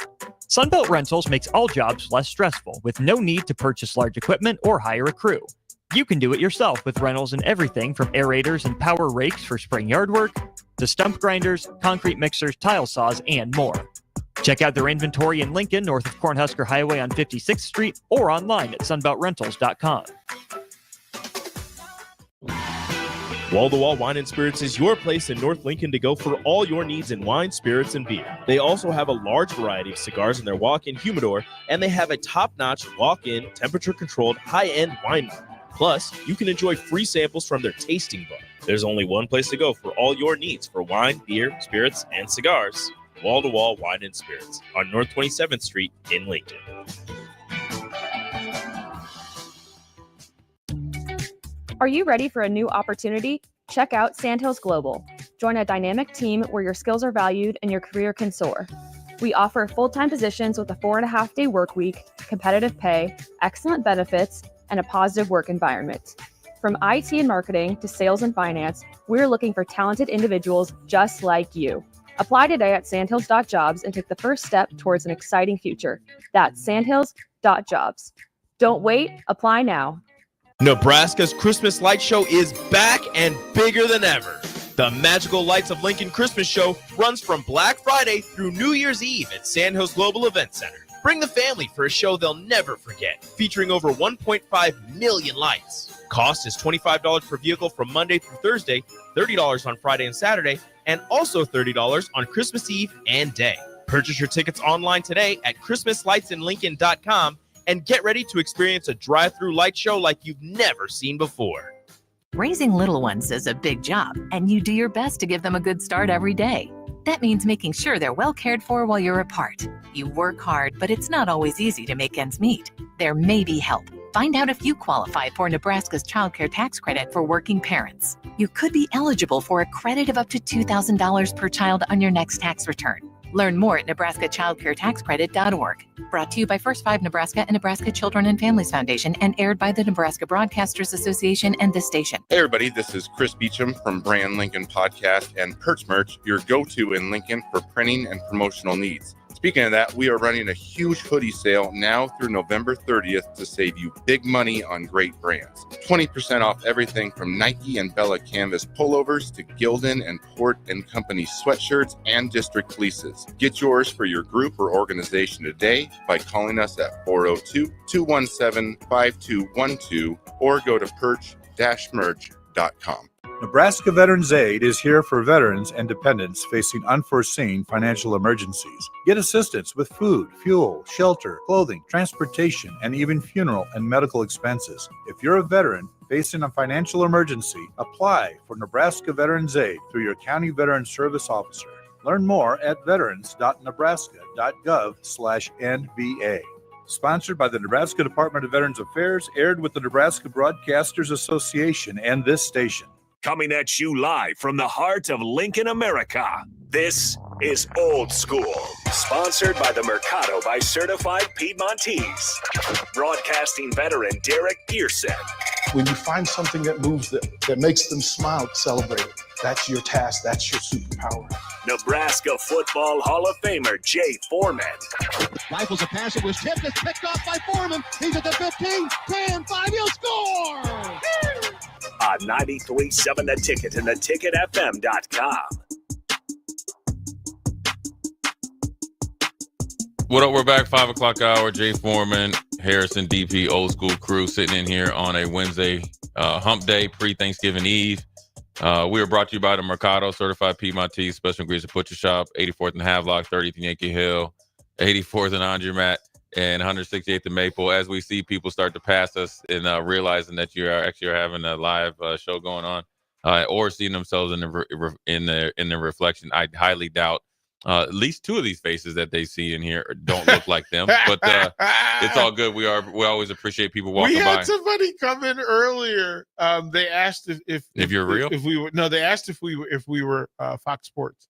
K: Sunbelt Rentals makes all jobs less stressful with no need to purchase large equipment or hire a crew. You can do it yourself with rentals and everything from aerators and power rakes for spring yard work to stump grinders, concrete mixers, tile saws, and more. Check out their inventory in Lincoln, north of Cornhusker Highway on 56th Street, or online at sunbeltrentals.com.
C: Wall to Wall Wine and Spirits is your place in North Lincoln to go for all your needs in wine, spirits, and beer. They also have a large variety of cigars in their walk-in humidor, and they have a top-notch walk-in, temperature-controlled, high-end wine bar. Plus, you can enjoy free samples from their tasting bar. There's only one place to go for all your needs for wine, beer, spirits, and cigars. Wall to Wall Wine and Spirits on North 27th Street in Lincoln.
P: Are you ready for a new opportunity? Check out Sandhills Global. Join a dynamic team where your skills are valued and your career can soar. We offer full-time positions with a 4.5-day work week, competitive pay, excellent benefits, and a positive work environment. From IT and marketing to sales and finance, we're looking for talented individuals just like you. Apply today at sandhills.jobs and take the first step towards an exciting future. That's sandhills.jobs. Don't wait, apply now.
C: Nebraska's Christmas Light Show is back and bigger than ever. The Magical Lights of Lincoln Christmas Show runs from Black Friday through New Year's Eve at Sandhills Global Event Center. Bring the family for a show they'll never forget, featuring over 1.5 million lights. Cost is $25 per vehicle from Monday through Thursday, $30 on Friday and Saturday, and also $30 on Christmas Eve and day. Purchase your tickets online today at christmaslightsinlincoln.com and get ready to experience a drive-through light show like you've never seen before.
Q: Raising little ones is a big job, and you do your best to give them a good start every day. That means making sure they're well cared for while you're apart. You work hard, but it's not always easy to make ends meet. There may be help. Find out if you qualify for Nebraska's Child Care Tax Credit for working parents. You could be eligible for a credit of up to $2,000 per child on your next tax return. Learn more at nebraskachildcaretaxcredit.org. Brought to you by First 5 Nebraska and Nebraska Children and Families Foundation and aired by the Nebraska Broadcasters Association and this station.
N: Hey everybody, this is Chris Beecham from Brand Lincoln Podcast and Perch Merch, your go-to in Lincoln for printing and promotional needs. Speaking of that, we are running a huge hoodie sale now through November 30th to save you big money on great brands. 20% off everything from Nike and Bella Canvas pullovers to Gildan and Port & Company sweatshirts and district fleeces. Get yours for your group or organization today by calling us at 402-217-5212 or go to perch-merch.com.
R: Nebraska Veterans Aid is here for veterans and dependents facing unforeseen financial emergencies. Get assistance with food, fuel, shelter, clothing, transportation, and even funeral and medical expenses. If you're a veteran facing a financial emergency, apply for Nebraska Veterans Aid through your county veteran service officer. Learn more at veterans.nebraska.gov/NVA. Sponsored by the Nebraska Department of Veterans Affairs, aired with the Nebraska Broadcasters Association and this station.
A: Coming at you live from the heart of Lincoln, America. This is Old School, sponsored by the Mercado by Certified Piedmontese. Broadcasting veteran Derek Pearson.
F: When you find something that moves them, that makes them smile, celebrate it. That's your task. That's your superpower.
A: Nebraska Football Hall of Famer Jay Foreman.
G: Rifles a pass. It was tipped. It's picked off by Foreman. He's at the 15, 10, 5. He'll score!
A: On 93.7 The Ticket and theticketfm.com.
H: What up? We're back. 5 o'clock hour. Jay Foreman, Harrison, DP, Old School crew sitting in here on a Wednesday hump day, pre-Thanksgiving Eve. We are brought to you by the Mercado Certified Piedmontese Special Ingredients Butcher Shop, 84th and Havelock, 30th and Yankee Hill, 84th and Andremat, and 168th and Maple. As we see people start to pass us and realizing that you are actually having a live show going on, or seeing themselves in the reflection, I highly doubt At least two of these faces that they see in here don't look like them, but it's all good. We always appreciate people walking
I: We had
H: by.
I: somebody come in earlier. They asked if
H: you're real.
I: If we were, no, they asked if we were Fox Sports.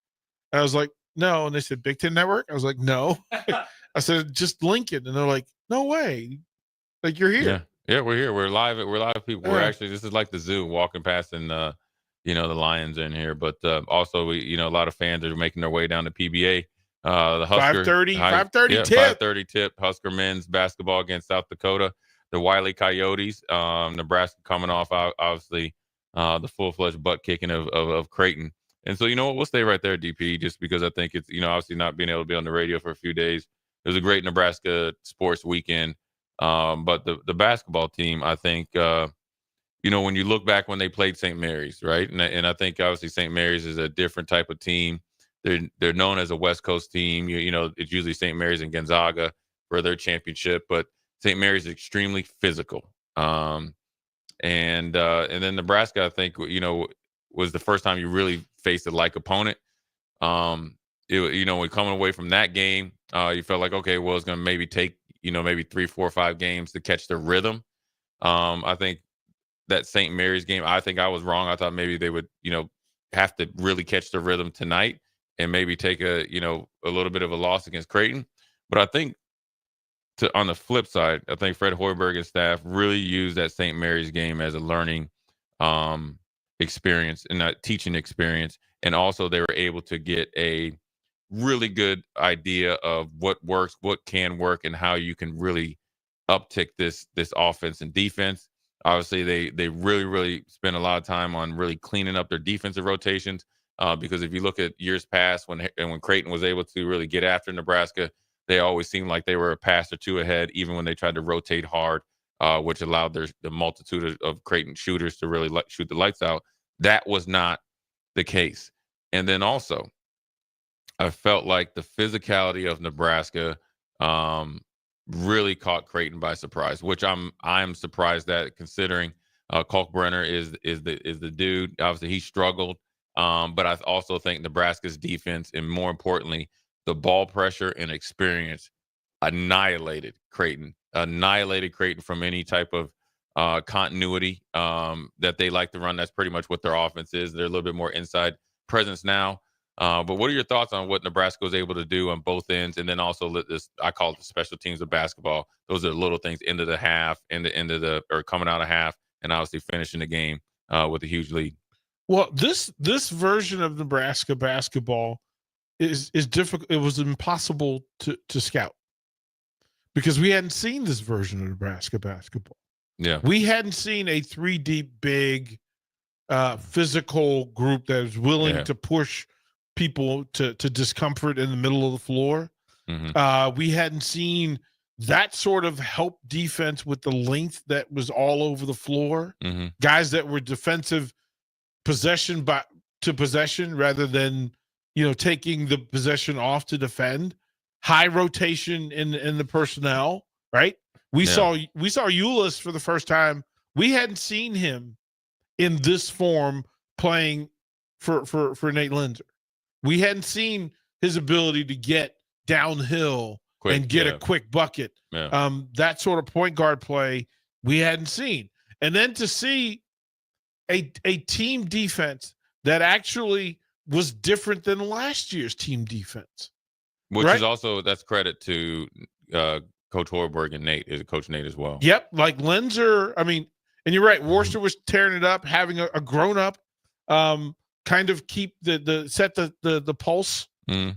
I: And I was like, no. And they said Big Ten Network. I was like, no. I said just Lincoln, and they're like, no way. Like you're here.
H: Yeah, we're here. We're live. We're live people. We're actually, this is like the zoo, walking past, and the Lions in here. But also, we, a lot of fans are making their way down to PBA. The Husker 5:30 tip. 5:30 tip. Husker men's basketball against South Dakota. The Wiley Coyotes. Nebraska coming off, obviously, the full-fledged butt kicking of Creighton. And so, we'll stay right there, DP, just because I think it's, obviously not being able to be on the radio for a few days. It was a great Nebraska sports weekend. But the basketball team, I think, when you look back when they played St. Mary's, right? And I think obviously St. Mary's is a different type of team. They're known as a West Coast team. It's usually St. Mary's and Gonzaga for their championship, but St. Mary's is extremely physical. And then Nebraska, I think, was the first time you really faced a like opponent. When coming away from that game, you felt like, okay, well, it's going to maybe take, maybe 3, 4, 5 games to catch the rhythm. I think that St. Mary's game, I think I was wrong. I thought maybe they would, have to really catch the rhythm tonight and maybe take a little bit of a loss against Creighton. But I think on the flip side, I think Fred Hoiberg and staff really used that St. Mary's game as a learning experience and a teaching experience. And also they were able to get a really good idea of what works, what can work, and how you can really uptick this offense and defense. Obviously, they really, really spent a lot of time on really cleaning up their defensive rotations because if you look at years past when Creighton was able to really get after Nebraska, they always seemed like they were a pass or two ahead, even when they tried to rotate hard, which allowed the multitude of Creighton shooters to really shoot the lights out. That was not the case. And then also, I felt like the physicality of Nebraska really caught Creighton by surprise, which I'm surprised at, considering Kalkbrenner is the dude. Obviously, he struggled, but I also think Nebraska's defense, and more importantly, the ball pressure and experience, annihilated Creighton from any type of continuity that they like to run. That's pretty much what their offense is. They're a little bit more inside presence now. But what are your thoughts on what Nebraska was able to do on both ends? And then also I call it the special teams of basketball. Those are the little things into the half, or coming out of half, and obviously finishing the game with a huge lead.
I: Well, this version of Nebraska basketball is difficult. It was impossible to scout because we hadn't seen this version of Nebraska basketball.
H: Yeah,
I: we hadn't seen a 3-deep big physical group that is willing to push people to discomfort in the middle of the floor.
H: Mm-hmm.
I: We hadn't seen that sort of help defense with the length that was all over the floor.
H: Mm-hmm.
I: Guys that were defensive possession to possession rather than taking the possession off to defend. High rotation in the personnel. Right. We saw Ulis for the first time. We hadn't seen him in this form playing for Nate Linzer. We hadn't seen his ability to get downhill and get a quick bucket.
H: Yeah.
I: That sort of point guard play we hadn't seen. And then to see a team defense that actually was different than last year's team defense.
H: Which is also, that's credit to Coach Hoiberg and Coach Nate as well.
I: Yep. Like Linzer, and you're right, Worcester was tearing it up, having a grown-up kind of keep set the pulse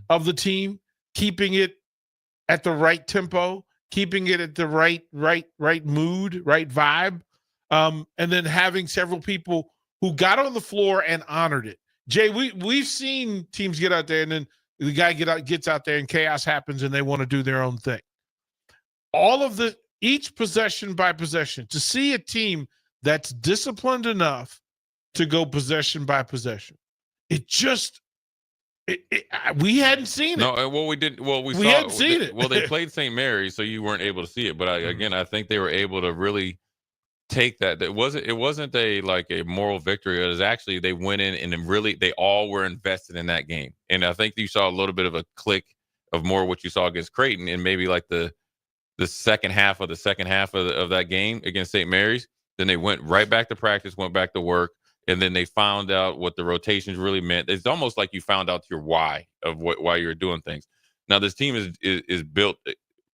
I: of the team, keeping it at the right tempo, keeping it at the right mood, right vibe, and then having several people who got on the floor and honored it. Jay, we've seen teams get out there and then the guy gets out there and chaos happens and they want to do their own thing. Each possession by possession, to see a team that's disciplined enough to go possession by possession. We hadn't seen it.
H: No, well, we didn't. Well, we
I: hadn't seen it.
H: Well, they played St. Mary's, so you weren't able to see it. But I think they were able to really take that. It wasn't a moral victory. It was actually they went in and really they all were invested in that game. And I think you saw a little bit of a click of more what you saw against Creighton and maybe like the second half of that game against St. Mary's. Then they went right back to practice, went back to work, and then they found out what the rotations really meant. It's almost like you found out your why of why you're doing things. Now this team is built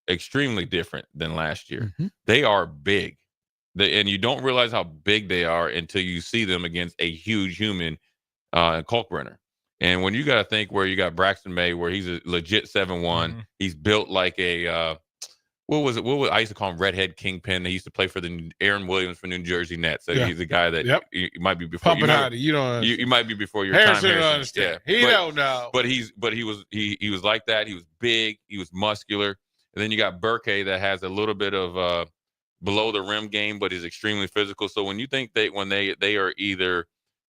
H: extremely different than last year.
S: Mm-hmm.
H: They are big. And you don't realize how big they are until you see them against a huge human, Kalkbrenner. And when you got to think where you got Braxton May, where he's a legit 7'1",
S: Mm-hmm.
H: he's built like a what was I used to call him redhead kingpin. He used to play for the Aaron Williams for New Jersey Nets. So he's a guy that you might be before you might be before your time.
I: Harrison don't understand.
H: Yeah.
I: He don't know.
H: But he was like that. He was big. He was muscular. And then you got Burke that has a little bit of below the rim game, but is extremely physical. So when you think when they are either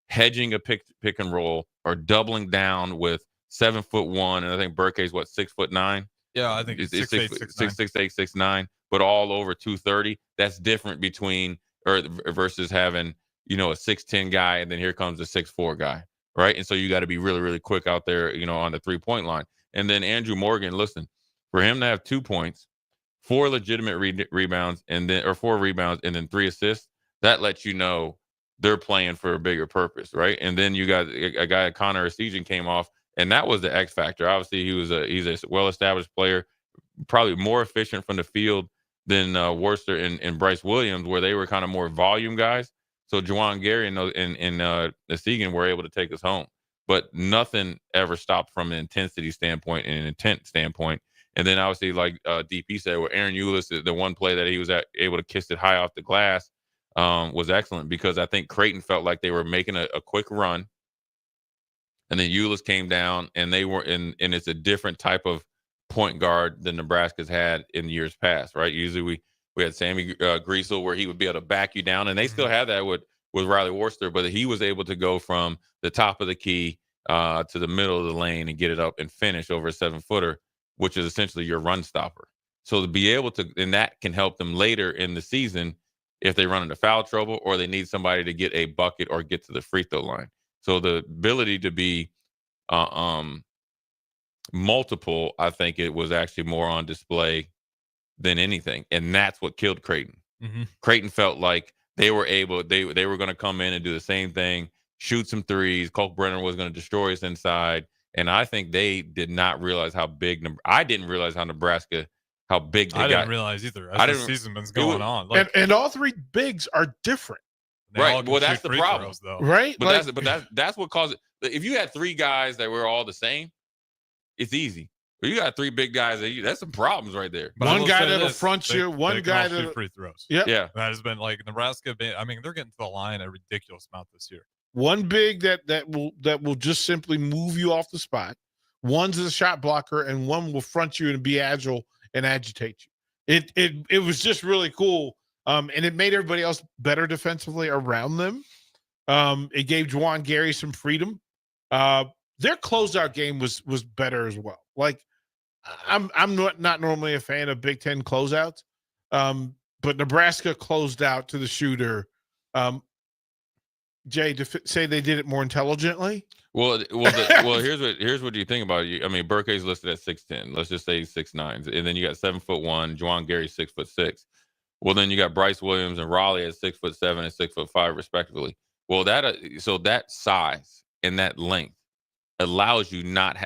H: hedging a pick and roll or doubling down with 7'1", and I think Burke's 6'9".
S: Yeah, I think it's 6'8",
H: 6'8", 6'9", but all over 230. That's different versus having a 6'10" guy, and then here comes a 6'4" guy, right? And so you got to be really, really quick out there, on the 3-point line. And then Andrew Morgan, listen, for him to have 2 points, 4 legitimate rebounds, and then 4 rebounds, and then 3 assists, that lets you know they're playing for a bigger purpose, right? And then you got a guy, Connor Essegian, came off, and that was the X factor. Obviously, he's a well-established player, probably more efficient from the field than Worcester and Bryce Williams, where they were kind of more volume guys. So Juwan Gary and Essegian were able to take us home, but nothing ever stopped from an intensity standpoint and an intent standpoint. And then obviously, like DP said, where Aaron Eulis, the one play that he was able to kiss it high off the glass was excellent, because I think Creighton felt like they were making a quick run. And then Eulis came down, and they were and it's a different type of point guard than Nebraska's had in years past, right? Usually we had Sammy Griesel, where he would be able to back you down, and they still had that with Riley Worcester, but he was able to go from the top of the key to the middle of the lane and get it up and finish over a 7-footer, which is essentially your run stopper. So to be able to, and that can help them later in the season if they run into foul trouble or they need somebody to get a bucket or get to the free throw line. So the ability to be multiple, I think it was actually more on display than anything. And that's what killed Creighton.
S: Mm-hmm.
H: Creighton felt like they were able, they were going to come in and do the same thing, shoot some threes. Kalkbrenner was going to destroy us inside. And I think they did not realize how big. I didn't realize how Nebraska, how big they got.
S: I didn't realize either. As the season been going on,
I: and all 3 bigs are different.
H: Right. Well, that's the problem,
S: though.
I: Right?
H: But that's what caused it. If you had 3 guys that were all the same, it's easy. But you got 3 big guys that's some problems right there.
S: But
I: one guy that'll front you, one guy
S: that'll
I: that
S: free throws.
I: Yeah.
S: That has been like Nebraska. I mean, they're getting to the line a ridiculous amount this year.
I: One big that will just simply move you off the spot. One's a shot blocker, and one will front you and be agile and agitate you. It was just really cool. And it made everybody else better defensively around them. It gave Juwan Gary some freedom. Their closeout game was better as well. Like, I'm not normally a fan of Big Ten closeouts, but Nebraska closed out to the shooter. Jay, to say they did it more intelligently.
H: Well, here's what you think about it. I mean, Burke's listed at 6'10". Let's just say 6'9", and then you got 7'1". Juwan Gary 6'6". Well, then you got Bryce Williams and Raleigh at 6'7" and 6'5", respectively. Well, that size and that length allows you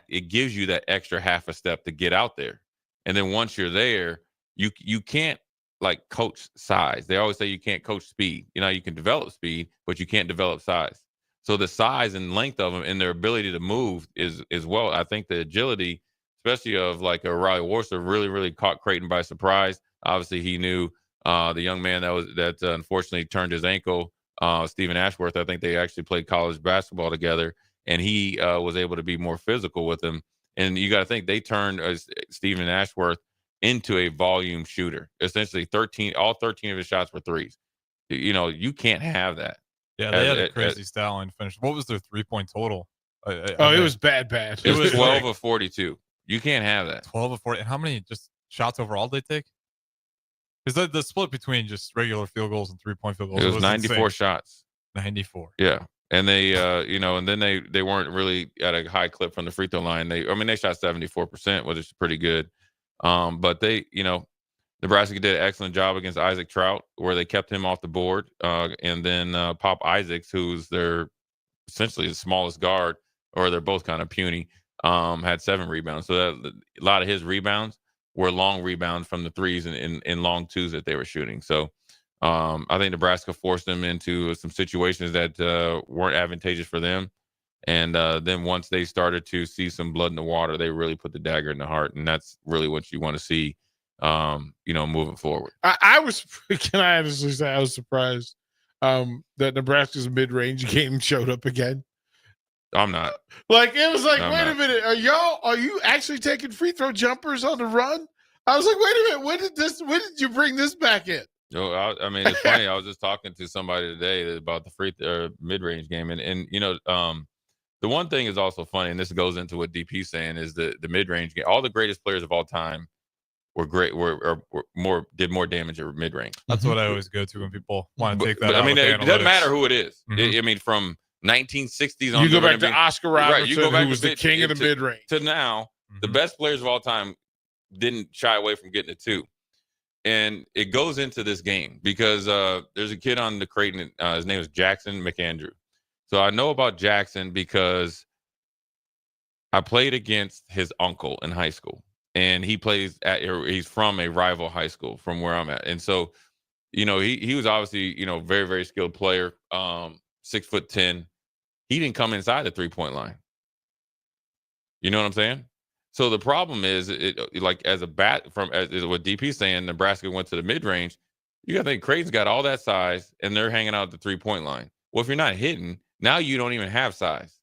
H: it gives you that extra half a step to get out there. And then once you're there, you can't like coach size. They always say you can't coach speed. You can develop speed, but you can't develop size. So the size and length of them and their ability to move is well. I think the agility, especially of like a Riley Worcester, really, really caught Creighton by surprise. Obviously, he knew the young man that unfortunately turned his ankle, Stephen Ashworth. I think they actually played college basketball together, and he was able to be more physical with him. And you got to think they turned Stephen Ashworth into a volume shooter. Essentially, all 13 of his shots were threes. You can't have that.
S: Yeah, they had a crazy style and finish. What was their 3-point total?
I: It was bad.
H: It was 12 of 42. You can't have that.
S: 12 of 40. And how many just shots overall did they take? Because the split between just regular field goals and 3-point field goals
H: It was 94
S: insane.
H: shots.
S: 94.
H: Yeah. And they, and then they weren't really at a high clip from the free throw line. They shot 74%, which is pretty good. But they, Nebraska did an excellent job against Isaac Trout, where they kept him off the board. And then Pop Isaacs, who's their essentially the smallest guard, or they're both kind of puny, had 7 rebounds. So that, a lot of his rebounds were long rebounds from the threes and in long twos that they were shooting. So I think Nebraska forced them into some situations that weren't advantageous for them. And then once they started to see some blood in the water, they really put the dagger in the heart. And that's really what you want to see, moving forward.
I: I was, can I honestly say, I was surprised that Nebraska's mid-range game showed up again.
H: I'm not.
I: Like, it was like,
H: I'm
I: wait
H: not.
I: a minute, are you actually taking free throw jumpers on the run? I was like, wait a minute, when did you bring this back in?
H: It's funny. I was just talking to somebody today about the mid-range game, and the one thing is also funny, and this goes into what DP's saying, is the mid-range game. All the greatest players of all time were great. Did more damage at mid-range.
S: That's what I always go to when people want to take that.
H: But,
S: out
H: it
S: with
H: doesn't
S: analytics.
H: matter who it is.
S: Mhm.
H: From 1960s on,
I: You go
H: they're
I: back
H: gonna
I: to Oscar Robertson,
H: right, you go back
I: who was the king of the mid-range.
H: To now, the best players of all time didn't shy away from getting it too. And it goes into this game because there's a kid on the Creighton. His name is Jackson McAndrew. So I know about Jackson because I played against his uncle in high school, and he's from a rival high school from where I'm at. And so, he was obviously, very, very skilled player, 6'10". He didn't come inside the 3-point line. You know what I'm saying? So the problem is, as what DP's saying, Nebraska went to the mid-range. You got to think Creighton's got all that size, and they're hanging out at the 3-point line. Well, if you're not hitting, now you don't even have size,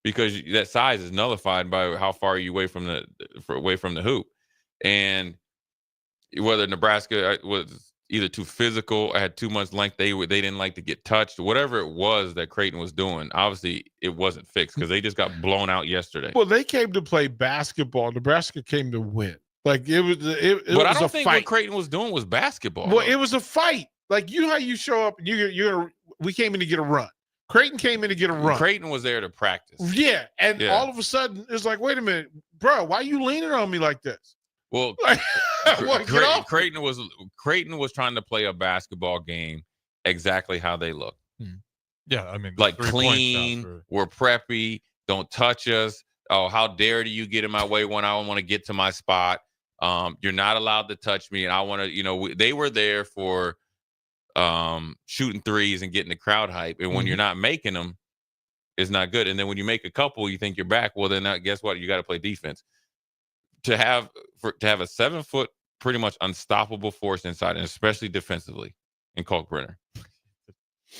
H: because that size is nullified by how far you away from the hoop. And whether Nebraska was either too physical or had too much length, they didn't like to get touched. Whatever it was that Creighton was doing, obviously it wasn't fixed because they just got blown out yesterday.
I: Well, they came to play basketball. Nebraska came to win. Like, it was
H: But I
I: was
H: don't
I: a
H: think
I: fight.
H: what Creighton was doing was basketball.
I: Well, it was a fight. Like, how you show up and we came in to get a run. Creighton came in to get a run.
H: Creighton was there to practice.
I: Yeah, and all of a sudden it's like, wait a minute, bro, why are you leaning on me like this?
H: Well,
I: What, get off?
H: Creighton was trying to play a basketball game exactly how they look.
S: Yeah, the
H: Like
S: 3-point
H: clean,
S: shots
H: we're preppy, don't touch us. Oh, how dare you get in my way when I want to get to my spot? You're not allowed to touch me, and I want to. They were there for shooting threes and getting the crowd hype. And when you're not making them, it's not good. And then when you make a couple, you think you're back. Well, then guess what? You got to play defense. To have a 7-foot, pretty much unstoppable force inside, and especially defensively, in Kalkbrenner.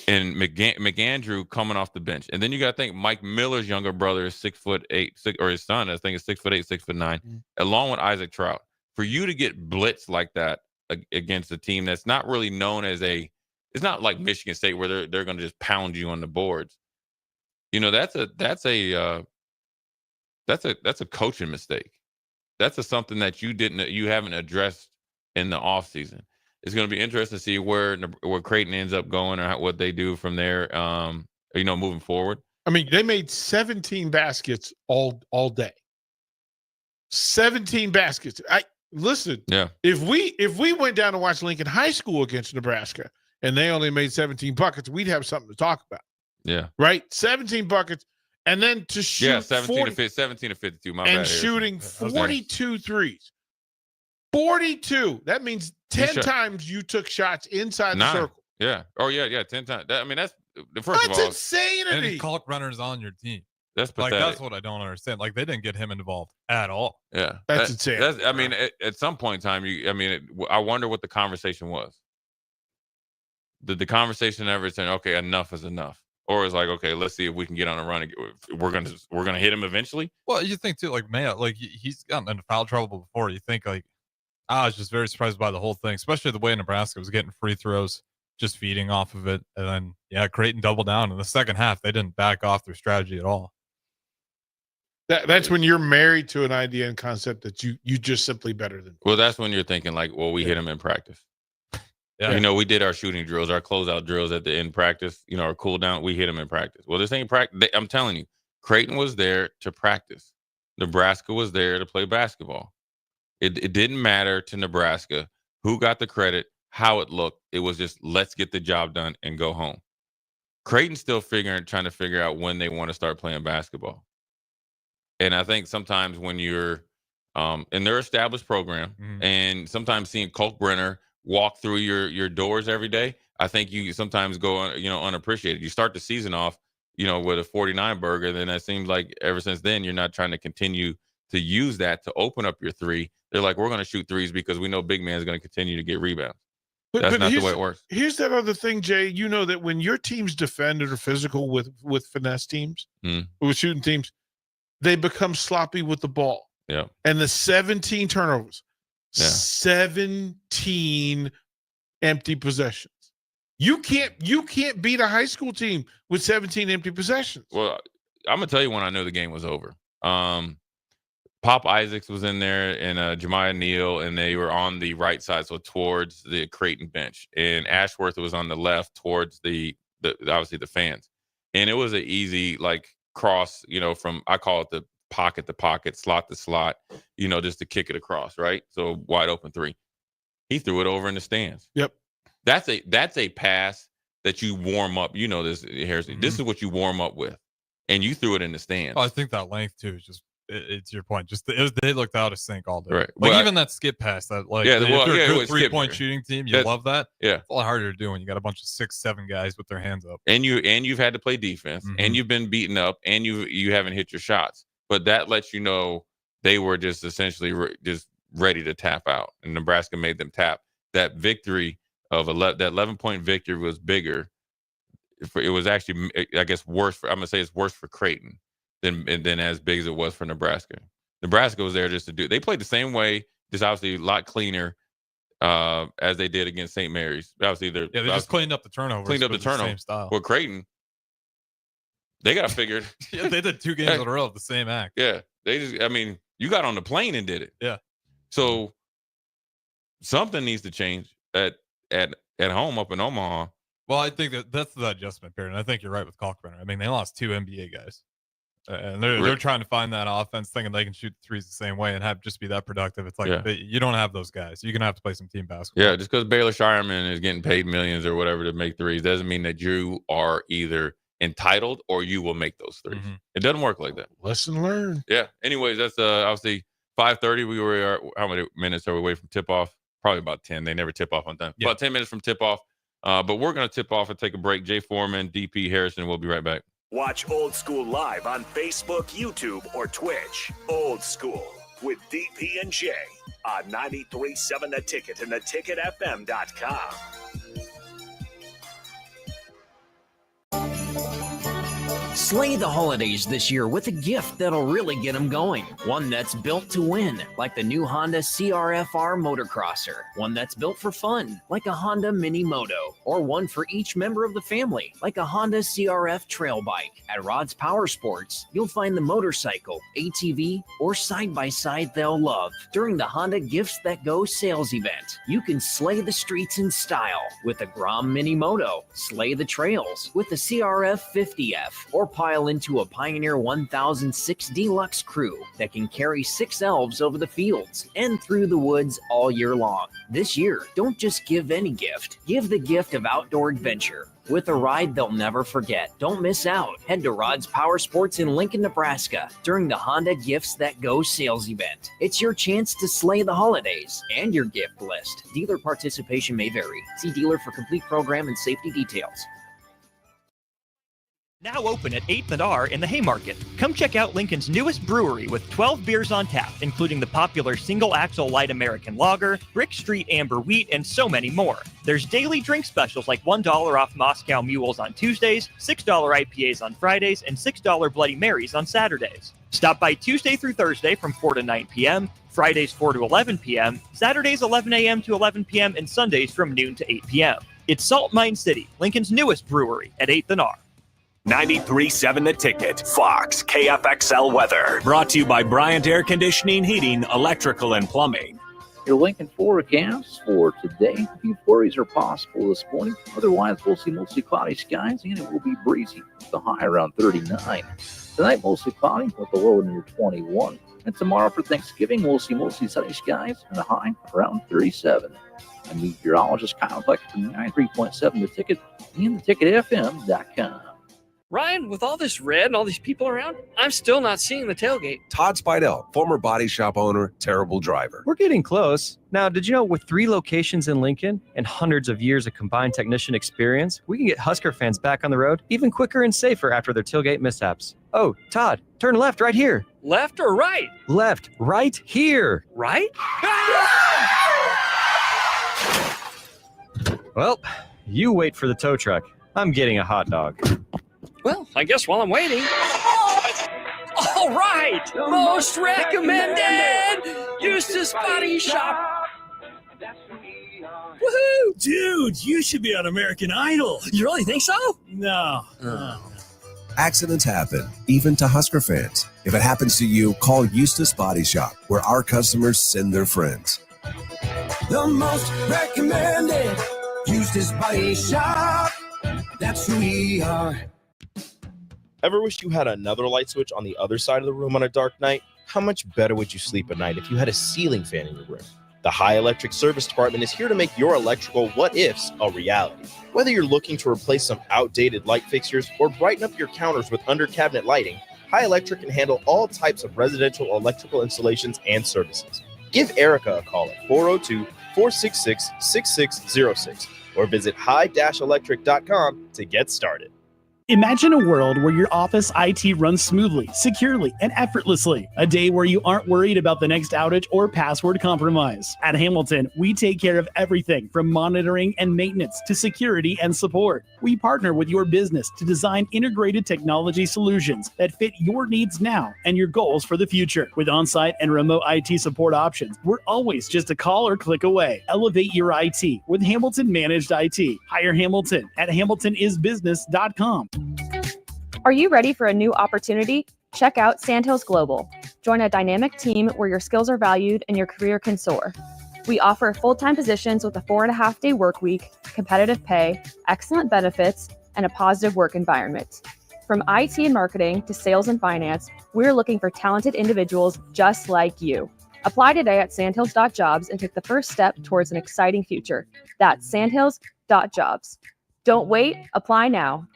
H: And McAndrew coming off the bench. And then you got to think Mike Miller's younger brother is 6'8", or his son, I think, is 6'8", 6'9", along with Isaac Trout. For you to get blitzed like that against a team that's not really known as it's not like Michigan State where they're going to just pound you on the boards. That's a coaching mistake. That's something that you haven't addressed in the offseason. It's going to be interesting to see where Creighton ends up going or what they do from there. Moving forward.
I: I mean, they made 17 baskets all day. 17 baskets. Listen.
H: Yeah.
I: If we went down to watch Lincoln High School against Nebraska and they only made 17 buckets, we'd have something to talk about.
H: Yeah.
I: Right. 17 buckets, and then to shoot
H: 17 to 52. My bad.
I: and shooting 42 threes. 42. That means 10 times you took shots inside the circle.
H: Yeah. Oh, yeah. 10 times. That's first of
I: That's
H: all.
I: insanity.
S: And Kalkbrenner's on your team.
H: That's pathetic.
S: That's what I don't understand. They didn't get him involved at all.
H: Yeah.
I: That's insane.
H: At some point in time, I wonder what the conversation was. Did the conversation ever say, okay, enough is enough? Or it's like, okay, let's see if we can get on a run. We're gonna hit him eventually.
S: Well, you think too, he's gotten into foul trouble before. You think I was just very surprised by the whole thing, especially the way Nebraska was getting free throws, just feeding off of it. And then, Creighton doubled down in the second half. They didn't back off their strategy at all.
I: That's when you're married to an idea and concept that you just simply better than.
H: Well, that's when you're thinking we hit him in practice.
S: Yeah.
H: You know, we did our shooting drills, our closeout drills at the end practice, you know, our cool down, we hit them in practice. Well, this ain't practice. I'm telling you, Creighton was there to practice. Nebraska was there to play basketball. It didn't matter to Nebraska who got the credit, how it looked. It was just, let's get the job done and go home. Creighton's still trying to figure out when they want to start playing basketball. And I think sometimes when you're in their established program, and sometimes seeing Kalkbrenner walk through your doors every day, I think you sometimes go unappreciated. You start the season off, with a 49 burger, then it seems like ever since then you're not trying to continue to use that to open up your three. They're like, we're going to shoot threes because we know big man is going to continue to get rebounds. That's not the way it works.
I: Here's that other thing, Jay. You know that when your teams defend or physical with finesse teams, with shooting teams, they become sloppy with the ball.
H: Yeah.
I: And the 17 turnovers, 17 empty possessions. You can't beat a high school team with 17 empty possessions.
H: Well, I'm gonna tell you when I knew the game was over. Pop Isaacs was in there and Jemiah Neal, and they were on the right side, so towards the Creighton bench. And Ashworth was on the left towards the obviously the fans. And it was an easy cross, from, I call it the pocket to pocket, slot to slot, just to kick it across, right? So wide open three. He threw it over in the stands.
I: Yep.
H: That's a pass that you warm up. You know this, Harrison. This is what you warm up with. And you threw it in the stands.
S: Oh, I think that length too is just it's your point. Just they looked out of sync all day.
H: Right.
S: Even that skip pass that if you're a good 3-point shooting team, you love that.
H: Yeah.
S: It's a lot harder to do when you got a bunch of 6-7 guys with their hands up.
H: And you've had to play defense, and you've been beaten up, and you haven't hit your shots. But that lets you know they were just essentially just ready to tap out, and Nebraska made them tap. That victory of that 11-point victory was bigger. It was actually, I guess, worse. I'm gonna say it's worse for Creighton than as big as it was for Nebraska. Nebraska was there just to do. They played the same way, just obviously a lot cleaner as they did against St. Mary's. Obviously,
S: they just cleaned up the turnovers.
H: Cleaned up the turnover.
S: Same style.
H: Well, Creighton, they got figured.
S: Yeah, they did 2 games in a row of the same act.
H: Yeah, they just. I mean, you got on the plane and did it.
S: Yeah.
H: So something needs to change at home up in Omaha.
S: Well, I think that's the adjustment period. And I think you're right with Kalkbrenner. I mean, they lost 2 NBA guys. And they're trying to find that offense, thinking they can shoot threes the same way and just be that productive. It's like you don't have those guys. You're going to have to play some team basketball.
H: Yeah, just because Baylor Shireman is getting paid millions or whatever to make threes doesn't mean that you are either entitled or you will make those threes. It doesn't work like that.
I: Lesson learned.
H: Yeah. Anyways, that's obviously 5:30. We were how many minutes are we away from tip off? Probably about 10. They never tip off on time. About 10 minutes from tip off. But we're going to tip off and take a break. Jay Foreman, DP Harrison. We'll be right back.
A: Watch Old School live on Facebook, YouTube, or Twitch. Old School with DP and J on 93.7 The Ticket and theticketfm.com.
O: Slay the holidays this year with a gift that'll really get them going. One that's built to win, like the new Honda CRF-R Motocrosser. One that's built for fun, like a Honda Mini Moto. Or one for each member of the family, like a Honda CRF Trail Bike. At Rod's Power Sports, you'll find the motorcycle, ATV, or side-by-side they'll love. During the Honda Gifts That Go sales event, you can slay the streets in style with the Grom Mini Moto, slay the trails with the CRF 50F, or pile into a Pioneer 1006 Deluxe Crew that can carry 6 elves over the fields and through the woods all year long. This year, don't just give any gift. Give the gift of outdoor adventure with a ride they'll never forget. Don't miss out. Head to Rod's Power Sports in Lincoln, Nebraska during the Honda Gifts That Go sales event. It's your chance to slay the holidays and your gift list. Dealer participation may vary. See dealer for complete program and safety details.
K: Now open at 8th and R in the Haymarket. Come check out Lincoln's newest brewery with 12 beers on tap, including the popular Single Axle Light American Lager, Brick Street Amber Wheat, and so many more. There's daily drink specials like $1 off Moscow Mules on Tuesdays, $6 IPAs on Fridays, and $6 Bloody Marys on Saturdays. Stop by Tuesday through Thursday from 4 to 9 p.m., Fridays 4 to 11 p.m., Saturdays 11 a.m. to 11 p.m., and Sundays from noon to 8 p.m. It's Salt Mine City, Lincoln's newest brewery at 8th and R.
A: 93.7 The Ticket, Fox, KFXL weather. Brought to you by Bryant Air Conditioning, Heating, Electrical, and Plumbing.
L: Your Lincoln forecast for today. A few flurries are possible this morning. Otherwise, we'll see mostly cloudy skies and it will be breezy with the high around 39. Tonight, mostly cloudy with the low near 21. And tomorrow for Thanksgiving, we'll see mostly sunny skies and a high around 37. I'm meteorologist Kyle Fleck from 93.7 The Ticket and theticketfm.com.
T: Ryan, with all this red and all these people around, I'm still not seeing the tailgate.
U: Todd Spidell, former body shop owner, terrible driver.
V: We're getting close. Now, did you know with 3 locations in Lincoln and hundreds of years of combined technician experience, we can get Husker fans back on the road even quicker and safer after their tailgate mishaps? Oh, Todd, turn left right here.
T: Left or right?
V: Left, right here.
T: Right?
V: Well, you wait for the tow truck. I'm getting a hot dog.
T: Well, I guess while I'm waiting. All right! Most recommended! Eustace Body Shop!
W: Woohoo! Dude, you should be on American Idol.
T: You really think so?
W: No.
U: Accidents happen, even to Husker fans. If it happens to you, call Eustace Body Shop, where our customers send their friends.
X: The most recommended Eustace Body Shop. That's who we are.
C: Ever wish you had another light switch on the other side of the room on a dark night? How much better would you sleep at night if you had a ceiling fan in your room? The High Electric Service Department is here to make your electrical what-ifs a reality. Whether you're looking to replace some outdated light fixtures or brighten up your counters with under-cabinet lighting, High Electric can handle all types of residential electrical installations and services. Give Erica a call at 402-466-6606 or visit high-electric.com to get started.
Y: Imagine a world where your office IT runs smoothly, securely, and effortlessly. A day where you aren't worried about the next outage or password compromise. At Hamilton, we take care of everything from monitoring and maintenance to security and support. We partner with your business to design integrated technology solutions that fit your needs now and your goals for the future. With on-site and remote IT support options, we're always just a call or click away. Elevate your IT with Hamilton Managed IT. Hire Hamilton at hamiltonisbusiness.com.
P: Are you ready for a new opportunity? Check out Sandhills Global. Join a dynamic team where your skills are valued and your career can soar. We offer full-time positions with a 4.5-day work week, competitive pay, excellent benefits, and a positive work environment. From IT and marketing to sales and finance, we're looking for talented individuals just like you. Apply today at sandhills.jobs and take the first step towards an exciting future. That's sandhills.jobs. Don't wait, apply now.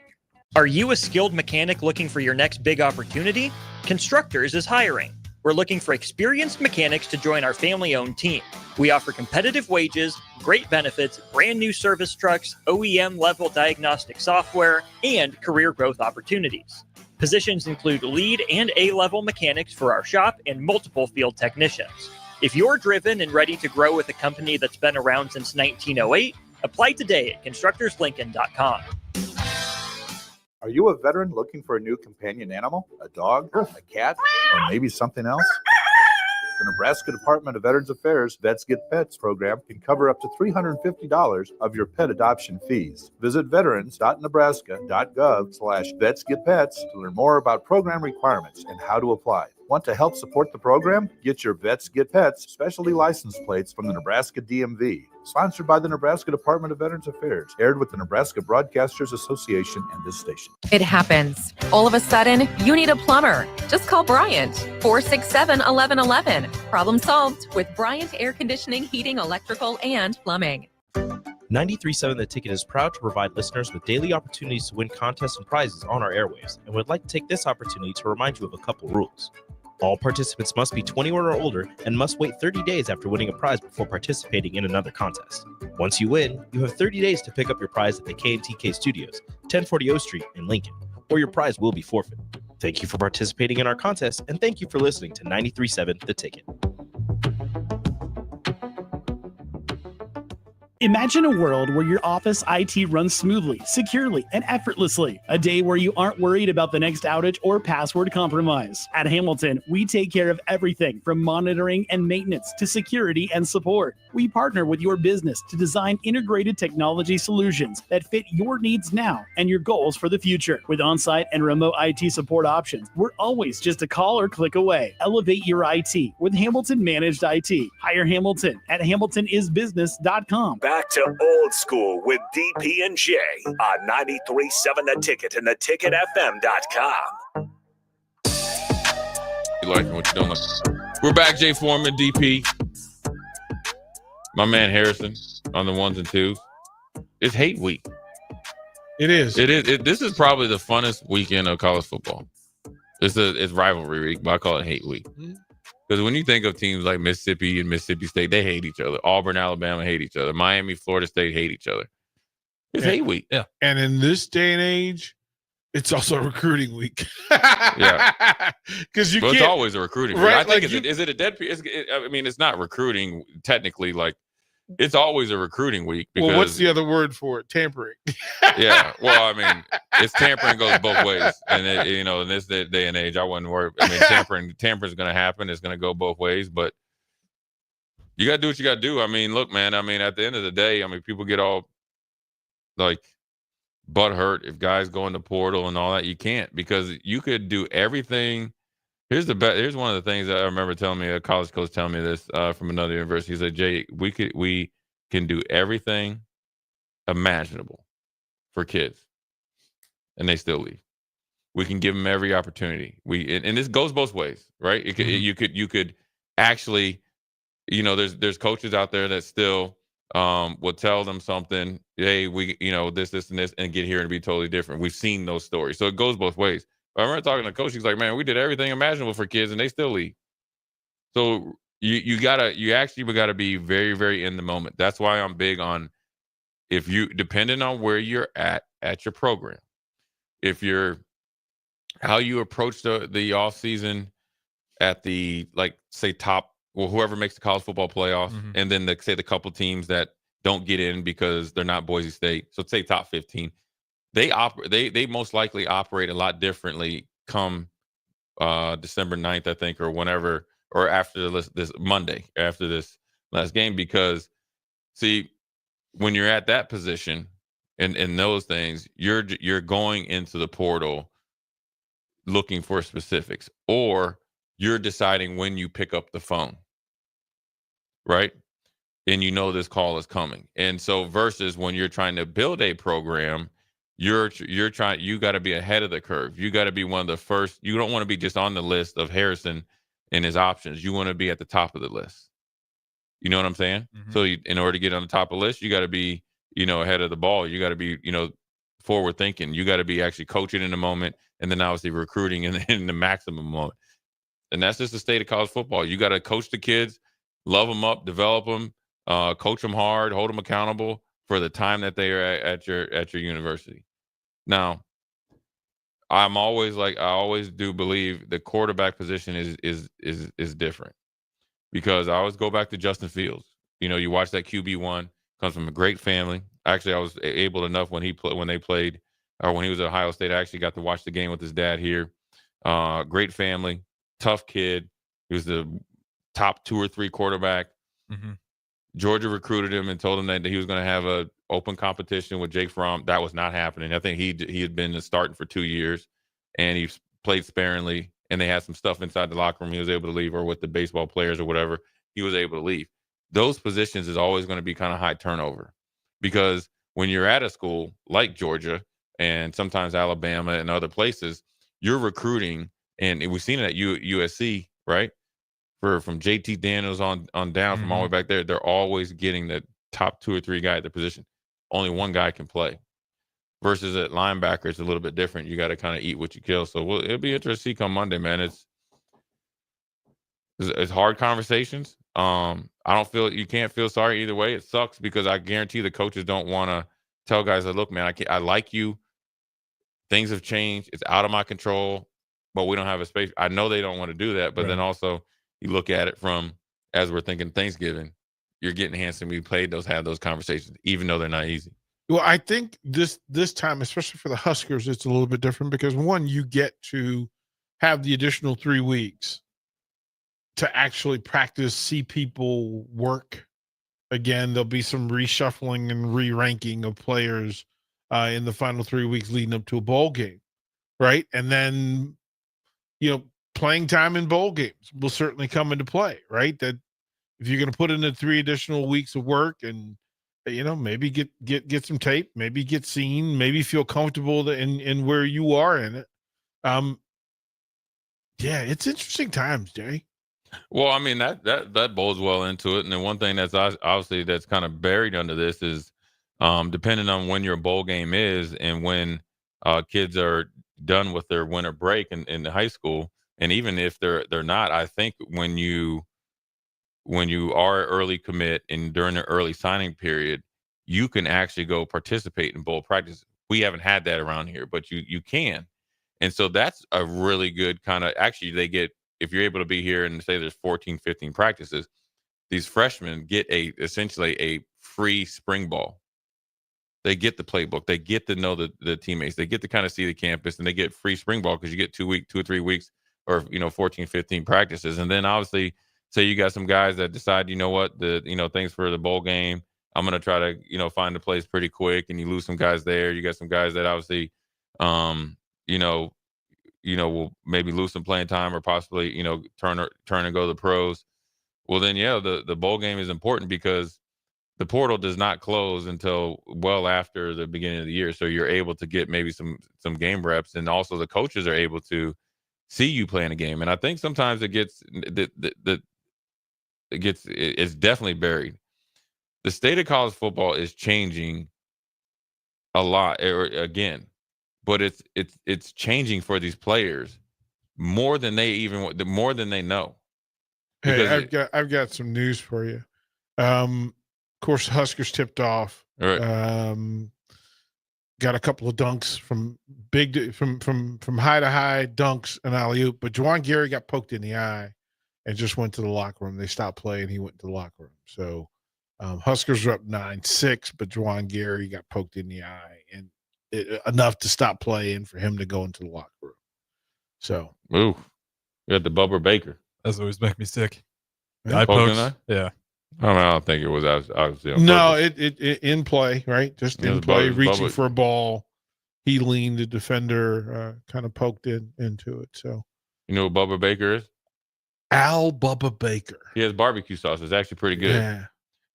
K: Are you a skilled mechanic looking for your next big opportunity? Constructors is hiring. We're looking for experienced mechanics to join our family-owned team. We offer competitive wages, great benefits, brand new service trucks, OEM-level diagnostic software, and career growth opportunities. Positions include lead and A-level mechanics for our shop and multiple field technicians. If you're driven and ready to grow with a company that's been around since 1908, apply today at constructorslincoln.com.
R: Are you a veteran looking for a new companion animal? A dog, a cat, or maybe something else? The Nebraska Department of Veterans Affairs Vets Get Pets program can cover up to $350 of your pet adoption fees. Visit veterans.nebraska.gov/vetsgetpets to learn more about program requirements and how to apply. Want to help support the program? Get your Vets Get Pets specialty license plates from the Nebraska DMV. Sponsored by the Nebraska Department of Veterans Affairs. Aired with the Nebraska Broadcasters Association and this station.
Z: It happens. All of a sudden, you need a plumber. Just call Bryant, 467-1111. Problem solved with Bryant Air Conditioning, Heating, Electrical, and Plumbing.
C: 93.7 The Ticket is proud to provide listeners with daily opportunities to win contests and prizes on our airwaves, and would like to take this opportunity to remind you of a couple rules. All participants must be 21 or older and must wait 30 days after winning a prize before participating in another contest. Once you win, you have 30 days to pick up your prize at the KNTK Studios, 1040 O Street in Lincoln, or your prize will be forfeited. Thank you for participating in our contest, and thank you for listening to 93.7 The Ticket.
Y: Imagine a world where your office IT runs smoothly, securely, and effortlessly. A day where you aren't worried about the next outage or password compromise. At Hamilton, we take care of everything from monitoring and maintenance to security and support. We partner with your business to design integrated technology solutions that fit your needs now and your goals for the future. With on-site and remote IT support options, we're always just a call or click away. Elevate your IT with Hamilton Managed IT. Hire Hamilton at hamiltonisbusiness.com.
A: Back to old school with DP and J on 93.7 The Ticket and theticketfm.com.
H: You liking what you're doing? We're back, Jay Foreman, DP. My man Harrison on the ones and twos. It's hate week.
I: It is.
H: This is probably the funnest weekend of college football. It's rivalry week, but I call it hate week. Because when you think of teams like Mississippi and Mississippi State, they hate each other. Auburn, Alabama hate each other. Miami, Florida State hate each other. It's hate week.
S: Yeah.
I: And in this day and age, it's also recruiting week.
H: Yeah.
I: Because
H: it's always a recruiting week.
I: Right,
H: I think
I: like
H: is it a dead period? I mean, it's not recruiting technically. Like, it's always a recruiting week. Because,
I: well, what's the other word for it? Tampering.
H: Yeah. Well, I mean, it's tampering goes both ways. And, in this day and age, I wouldn't worry. I mean, tampering is going to happen. It's going to go both ways. But you got to do what you got to do. I mean, look, man, I mean, at the end of the day, I mean, people get all, like, butt hurt if guys go in the portal and all that. You can't, because you could do everything. Here's one of the things that I remember telling me, a college coach telling me this from another university. He said, Jay, we can do everything imaginable for kids, and they still leave. We can give them every opportunity. And this goes both ways, right? You could actually, there's coaches out there that still will tell them something. Hey, this and this, and get here and be totally different. We've seen those stories, so it goes both ways. I remember talking to a coach. He's like, man, we did everything imaginable for kids, and they still leave. So you actually gotta be very, very in the moment. That's why I'm big on, depending on where you're at your program, how you approach the off season at the, like, say whoever makes the college football playoff, and then the couple teams that don't get in because they're not Boise State. So say top 15. They most likely operate a lot differently come December 9th, I think, or whenever, or after this Monday, after this last game, because see, when you're at that position and in those things, you're going into the portal looking for specifics, or you're deciding when you pick up the phone, right? And this call is coming. And so versus when you're trying to build a program, you got to be ahead of the curve. You got to be one of the first. You don't want to be just on the list of Harrison and his options. You want to be at the top of the list. You know what I'm saying? So in order to get on the top of the list, you got to be, ahead of the ball. You got to be, forward thinking. You got to be actually coaching in the moment, and then obviously recruiting in the maximum moment. And that's just the state of college football. You got to coach the kids, love them up, develop them, coach them hard, hold them accountable for the time that they are at your university. Now, I always do believe the quarterback position is different, because I always go back to Justin Fields. You watch that QB1, comes from a great family. Actually, I was able enough when he played, or when he was at Ohio State, I actually got to watch the game with his dad here. Great family, tough kid. He was the top 2 or 3 quarterback. Georgia recruited him and told him that he was going to have a open competition with Jake Fromm. That was not happening. I think he had been starting for 2 years, and he played sparingly, and they had some stuff inside the locker room. He was able to leave, or with the baseball players or whatever, he was able to leave. Those positions is always going to be kind of high turnover, because when you're at a school like Georgia and sometimes Alabama and other places, you're recruiting, and we've seen it at USC, right? From JT Daniels on down, from all the way back there, they're always getting the top 2 or 3 guy at the position. Only one guy can play. Versus at linebacker, it's a little bit different. You got to kind of eat what you kill. So it'll be interesting to see come Monday, man. It's hard conversations. You can't feel sorry either way. It sucks, because I guarantee the coaches don't want to tell guys that, look, man, I like you. Things have changed. It's out of my control, but we don't have a space. I know they don't want to do that, but then also you look at it from, as we're thinking Thanksgiving, you're getting handsome. We played have those conversations, even though they're not easy.
I: Well, I think this time, especially for the Huskers, it's a little bit different because, one, you get to have the additional 3 weeks to actually practice, see people work. Again, there'll be some reshuffling and re-ranking of players in the final 3 weeks leading up to a bowl game, right? And then, playing time in bowl games will certainly come into play, right? That if you're going to put in the 3 additional weeks of work and, maybe get some tape, maybe get seen, maybe feel comfortable in where you are in it. Yeah, it's interesting times, Jay.
H: Well, I mean, that bodes well into it. And then one thing that's obviously that's kind of buried under this is depending on when your bowl game is and when kids are done with their winter break in high school. And even if they're not, I think when you are early commit and during the early signing period, you can actually go participate in bowl practice. We haven't had that around here, but you can. And so that's a really good kind of, actually they get, if you're able to be here and say there's 14, 15 practices, these freshmen get essentially a free spring ball. They get the playbook. They get to know the teammates. They get to kind of see the campus, and they get free spring ball because you get 2 or 3 weeks or, 14, 15 practices. And then obviously say you got some guys that decide, thanks for the bowl game. I'm going to try to, find a place pretty quick, and you lose some guys there. You got some guys that obviously, will maybe lose some playing time or possibly, turn and go to the pros. Well, then, the bowl game is important because the portal does not close until well after the beginning of the year. So you're able to get maybe some game reps, and also the coaches are able to see you playing a game. And I think sometimes it's definitely buried. The state of college football is changing a lot again. But it's changing for these players more than they know.
I: Hey, I've got some news for you. Of course, Huskers tipped off.
H: Right.
I: Got a couple of dunks from high to high dunks and alley-oop, but Juwan Gary got poked in the eye and just went to the locker room. They stopped playing. He went to the locker room. So Huskers are up 9-6, but Juwan Gary got poked in the eye and enough to stop playing for him to go into the locker room. So,
H: you got the Bubba Baker.
S: That's always make me sick.
I: Yeah.
S: Eye pokes. Yeah.
H: I don't think it was obviously.
I: No, it in play, right? Just in play, reaching for a ball. He leaned, the defender kind of poked into it. So,
H: you know what Bubba Baker is?
I: Al Bubba Baker.
H: He has barbecue sauce. It's actually pretty good.
I: Yeah.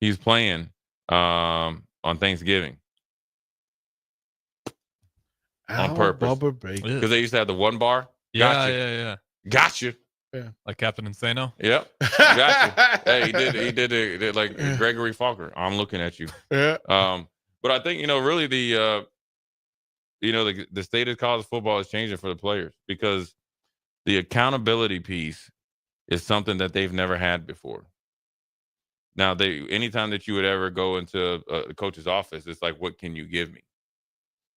H: He's playing on Thanksgiving. On purpose.
I: Bubba Baker.
H: Because they used to have the one bar.
S: Yeah.
H: Gotcha.
I: Yeah.
S: Like Captain Insano.
H: Yep. Gotcha. Hey, he did it like Gregory Falker. I'm looking at you.
I: Yeah.
H: But I think, really the state of college football is changing for the players because the accountability piece is something that they've never had before. Now, anytime that you would ever go into a coach's office, it's like, what can you give me?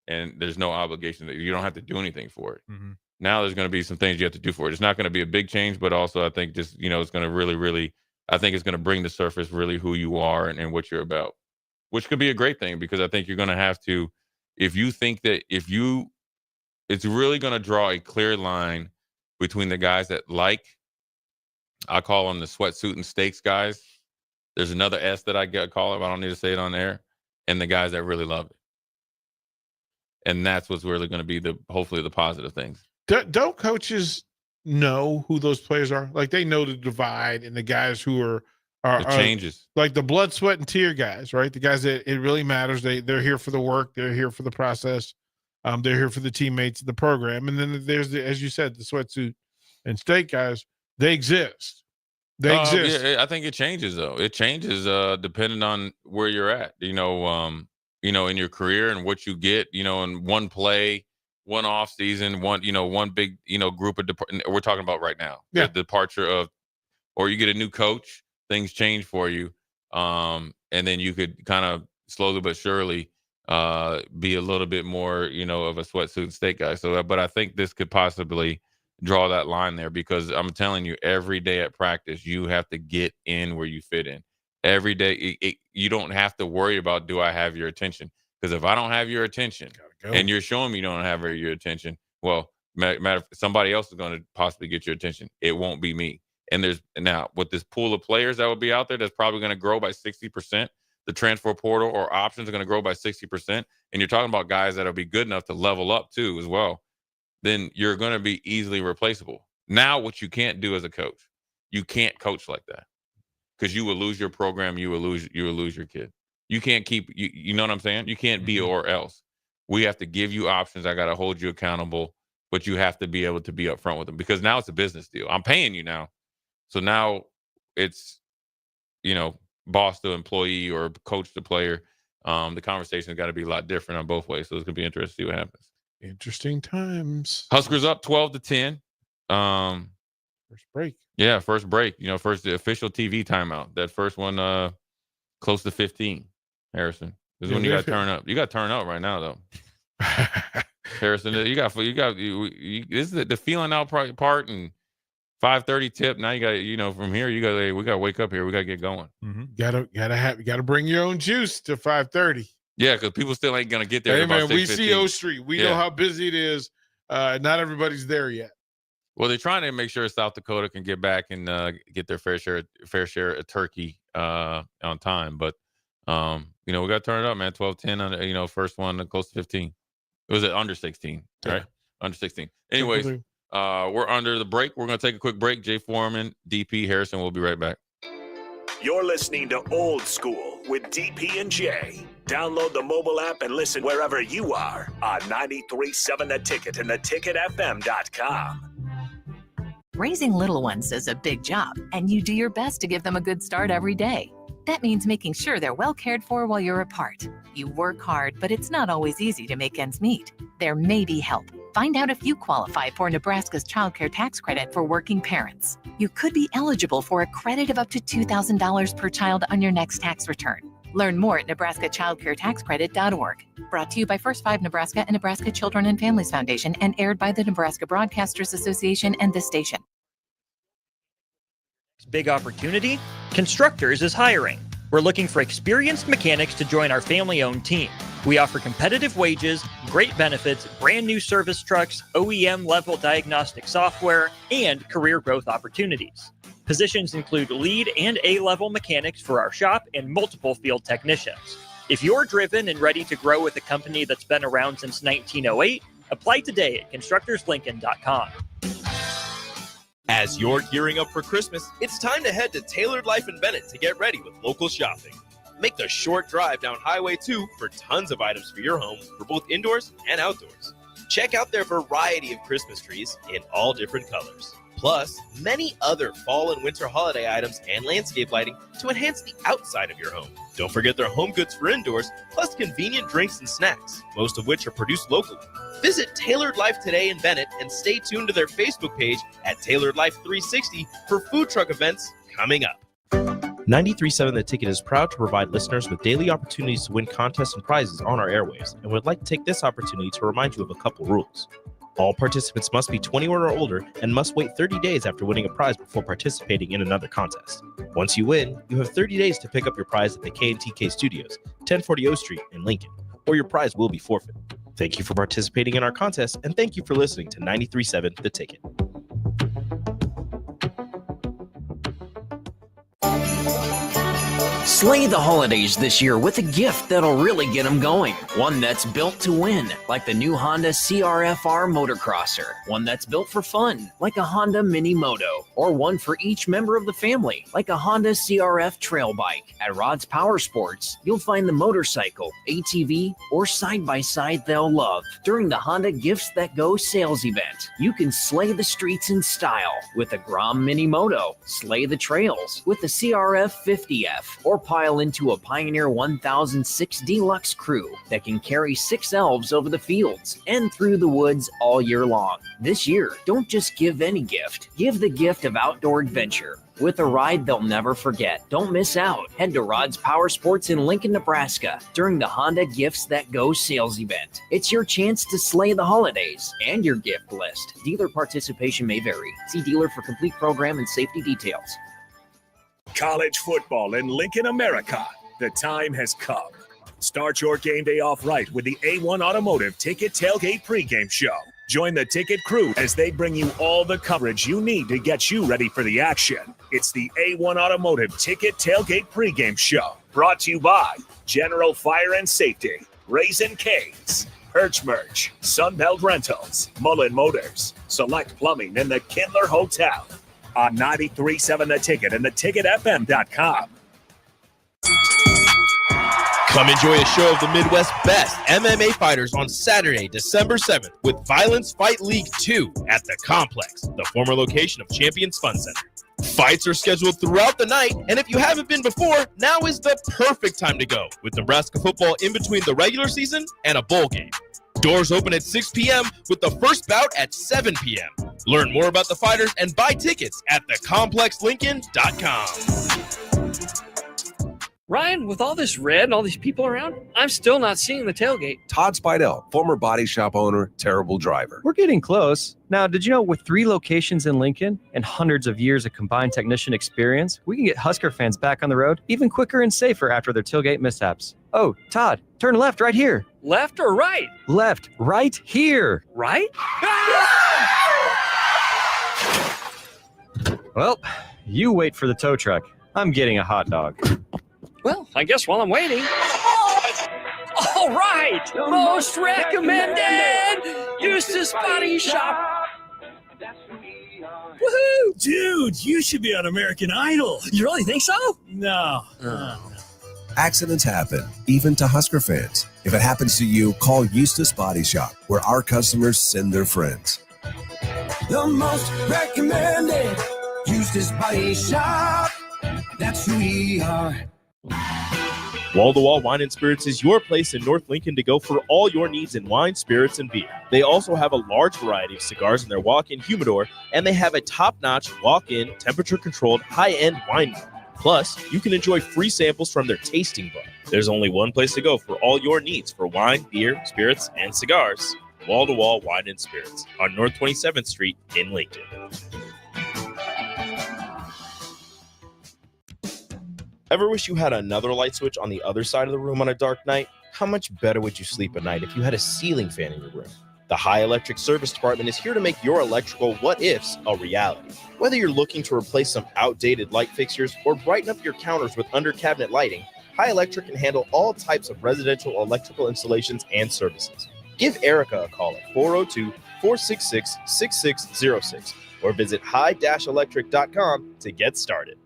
H: And there's no obligation that you don't have to do anything for it.
S: Mm-hmm.
H: Now there's going to be some things you have to do for it. It's not going to be a big change, but also I think just, it's going to really, really, I think it's going to bring to surface really who you are and what you're about, which could be a great thing because I think you're going to have to, it's really going to draw a clear line between the guys that I call them the sweatsuit and steaks guys. There's another S that I call it. I don't need to say it on air. And the guys that really love it. And that's what's really going to be hopefully the positive things.
I: Don't coaches know who those players are? Like they know the divide and the guys who are
H: changes.
I: Like the blood, sweat, and tear guys, right? The guys that it really matters. They're here for the work. They're here for the process. They're here for the teammates of the program. And then there's as you said, the sweatsuit and steak guys. They exist. They exist.
H: Yeah, I think it changes though. It changes depending on where you're at. In your career and what you get, in one play, one off season, one big, group of we're talking about right now.
I: Yeah.
H: The departure of, or you get a new coach, things change for you. And then you could kind of slowly but surely be a little bit more, of a sweatsuit and steak guy. So, but I think this could possibly draw that line there because I'm telling you, every day at practice, you have to get in where you fit in. every day. You don't have to worry about, do I have your attention? Because if I don't have your attention and you're showing me you don't have your attention, well, somebody else is going to possibly get your attention. It won't be me. And there's now with this pool of players that will be out there, that's probably going to grow by 60%. The transfer portal or options are going to grow by 60%. And you're talking about guys that'll be good enough to level up too as well. Then you're going to be easily replaceable. Now, what you can't do as a coach, you can't coach like that, because you will lose your program. You will lose your kid. You can't keep, you know what I'm saying? You can't be or else. We have to give you options. I got to hold you accountable, but you have to be able to be upfront with them, because now it's a business deal. I'm paying you now. So now it's, boss to employee or coach to player. The conversation's got to be a lot different on both ways. So it's going to be interesting to see what happens.
I: Interesting times.
H: Huskers up 12-10.
I: First break.
H: Yeah, first break. First the official TV timeout. That first one, close to 15. Harrison, this is when you got to turn up. You got to turn up right now, though. Harrison, you got. This is the feeling out part, and 5:30 tip. Now you got from here. You got we got to wake up here. We got to get going.
I: Mm-hmm. Gotta bring your own juice to 5:30.
H: Yeah, because people still ain't gonna get there.
I: Hey man, we see O Street. We know how busy it is. Not everybody's there yet.
H: Well, they're trying to make sure South Dakota can get back and get their fair share of turkey on time. But we got to turn it up, man. 12-10 on first one close to 15. It was at under 16, right? Under 16. Anyways, we're under the break. We're gonna take a quick break. Jay Foreman, DP Harrison. We'll be right back.
A: You're listening to Old School with DP and J. Download the mobile app and listen wherever you are on 93.7 The Ticket and theticketfm.com.
B: Raising little ones is a big job, and you do your best to give them a good start every day. That means making sure they're well cared for while you're apart. You work hard, but it's not always easy to make ends meet. There may be help. Find out if you qualify for Nebraska's Child Care Tax Credit for working parents. You could be eligible for a credit of up to $2,000 per child on your next tax return. Learn more at nebraskachildcaretaxcredit.org. Brought to you by First 5 Nebraska and Nebraska Children and Families Foundation, and aired by the Nebraska Broadcasters Association and this station.
K: Big opportunity? Constructors is hiring. We're looking for experienced mechanics to join our family-owned team. We offer competitive wages, great benefits, brand new service trucks, OEM-level diagnostic software, and career growth opportunities. Positions include lead and A-level mechanics for our shop and multiple field technicians. If you're driven and ready to grow with a company that's been around since 1908, apply today at constructorslincoln.com.
C: As you're gearing up for Christmas, it's time to head to Tailored Life in Bennett to get ready with local shopping. Make the short drive down Highway 2 for tons of items for your home for both indoors and outdoors. Check out their variety of Christmas trees in all different colors. Plus, many other fall and winter holiday items and landscape lighting to enhance the outside of your home. Don't forget their home goods for indoors, plus convenient drinks and snacks, most of which are produced locally. Visit Tailored Life today in Bennett and stay tuned to their Facebook page at Tailored Life 360 for food truck events coming up.
D: 93.7 The Ticket is proud to provide listeners with daily opportunities to win contests and prizes on our airwaves, and would like to take this opportunity to remind you of a couple rules. All participants must be 21 or older and must wait 30 days after winning a prize before participating in another contest. Once you win, you have 30 days to pick up your prize at the K&TK Studios, 1040 O Street in Lincoln, or your prize will be forfeit. Thank you for participating in our contest, and thank you for listening to 93.7 The Ticket.
O: Slay the holidays this year with a gift that'll really get them going. One that's built to win, like the new Honda CRF-R Motocrosser. One that's built for fun, like a Honda Mini Moto. Or one for each member of the family, like a Honda CRF Trail Bike. At Rod's Power Sports, you'll find the motorcycle, ATV, or side-by-side they'll love. During the Honda Gifts That Go sales event, you can slay the streets in style with a Grom Mini Moto, slay the trails with the CRF 50F, or pile into a Pioneer 1006 Deluxe Crew that can carry 6 elves over the fields and through the woods all year long. This year, don't just give any gift. Give the gift of outdoor adventure with a ride they'll never forget. Don't miss out. Head to Rod's Power Sports in Lincoln, Nebraska during the Honda Gifts That Go sales event. It's your chance to slay the holidays and your gift list. Dealer participation may vary. See dealer for complete program and safety details.
A: College football in Lincoln, America. The time has come. Start your game day off right with the A1 Automotive Ticket Tailgate pregame show. Join the ticket crew as they bring you all the coverage you need to get you ready for the action. It's the A1 Automotive Ticket Tailgate pregame show. Brought to you by General Fire and Safety, Raising Cane's, Perch Merch, Sunbelt Rentals, Mullen Motors, Select Plumbing, and the Kindler Hotel. On 93.7 The Ticket and theticketfm.com.
C: Come enjoy a show of the Midwest's best MMA fighters on Saturday, December 7th with Violence Fight League 2 at the Complex, the former location of Champions Fun Center. Fights are scheduled throughout the night, and if you haven't been before, now is the perfect time to go, with Nebraska football in between the regular season and a bowl game. Doors open at 6 p.m. with the first bout at 7 p.m. Learn more about the fighters and buy tickets at thecomplexlincoln.com.
T: Ryan, with all this red and all these people around, I'm still not seeing the tailgate.
U: Todd Spidell, former body shop owner, terrible driver.
V: We're getting close. Now, did you know with 3 locations in Lincoln and hundreds of years of combined technician experience, we can get Husker fans back on the road even quicker and safer after their tailgate mishaps? Oh, Todd, turn left right here.
T: Left or right?
V: Left, right here.
T: Right?
V: Well, you wait for the tow truck. I'm getting a hot dog.
T: Well, I guess while I'm waiting. All right! Most recommended! Eustace Body Shop! Woohoo!
W: Dude, you should be on American Idol.
T: You really think so?
W: No.
U: Accidents happen, even to Husker fans. If it happens to you, call Eustace Body Shop, where our customers send their friends.
X: The most recommended Eustace Body Shop. That's who we are.
D: Wall-to-Wall Wine & Spirits is your place in North Lincoln to go for all your needs in wine, spirits, and beer. They also have a large variety of cigars in their walk-in humidor, and they have a top-notch walk-in, temperature-controlled, high-end wine bar. Plus, you can enjoy free samples from their tasting bar. There's only one place to go for all your needs for wine, beer, spirits, and cigars. Wall-to-Wall Wine & Spirits on North 27th Street in Lincoln. Ever wish you had another light switch on the other side of the room on a dark night? How much better would you sleep at night if you had a ceiling fan in your room? The High Electric Service Department is here to make your electrical what-ifs a reality. Whether you're looking to replace some outdated light fixtures or brighten up your counters with under-cabinet lighting, High Electric can handle all types of residential electrical installations and services. Give Erica a call at 402-466-6606 or visit high-electric.com to get started.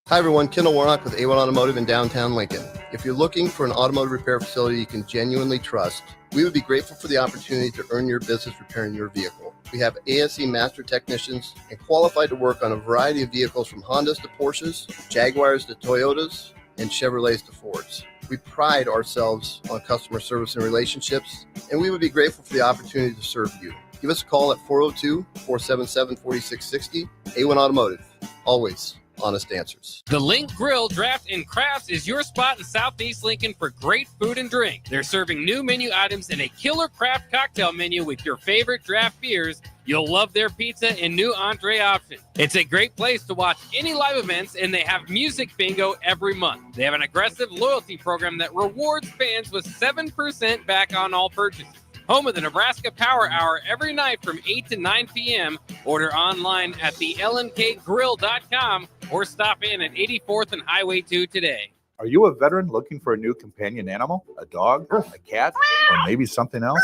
E: Hi everyone, Kendall Warnock with A1 Automotive in downtown Lincoln. If you're looking for an automotive repair facility you can genuinely trust, we would be grateful for the opportunity to earn your business repairing your vehicle. We have ASE master technicians and qualified to work on a variety of vehicles from Hondas to Porsches, Jaguars to Toyotas, and Chevrolets to Fords. We pride ourselves on customer service and relationships, and we would be grateful for the opportunity to serve you. Give us a call at 402-477-4660. A1 Automotive, always honest answers.
F: The Link Grill Draft and Crafts is your spot in Southeast Lincoln for great food and drink. They're serving new menu items and a killer craft cocktail menu with your favorite draft beers. You'll love their pizza and new entree options. It's a great place to watch any live events, and they have music bingo every month. They have an aggressive loyalty program that rewards fans with 7% back on all purchases. Home of the Nebraska Power Hour every night from 8 to 9 p.m. Order online at thelnkgrill.com or stop in at 84th and Highway 2 today.
R: Are you a veteran looking for a new companion animal? A dog? A cat? Or maybe something else?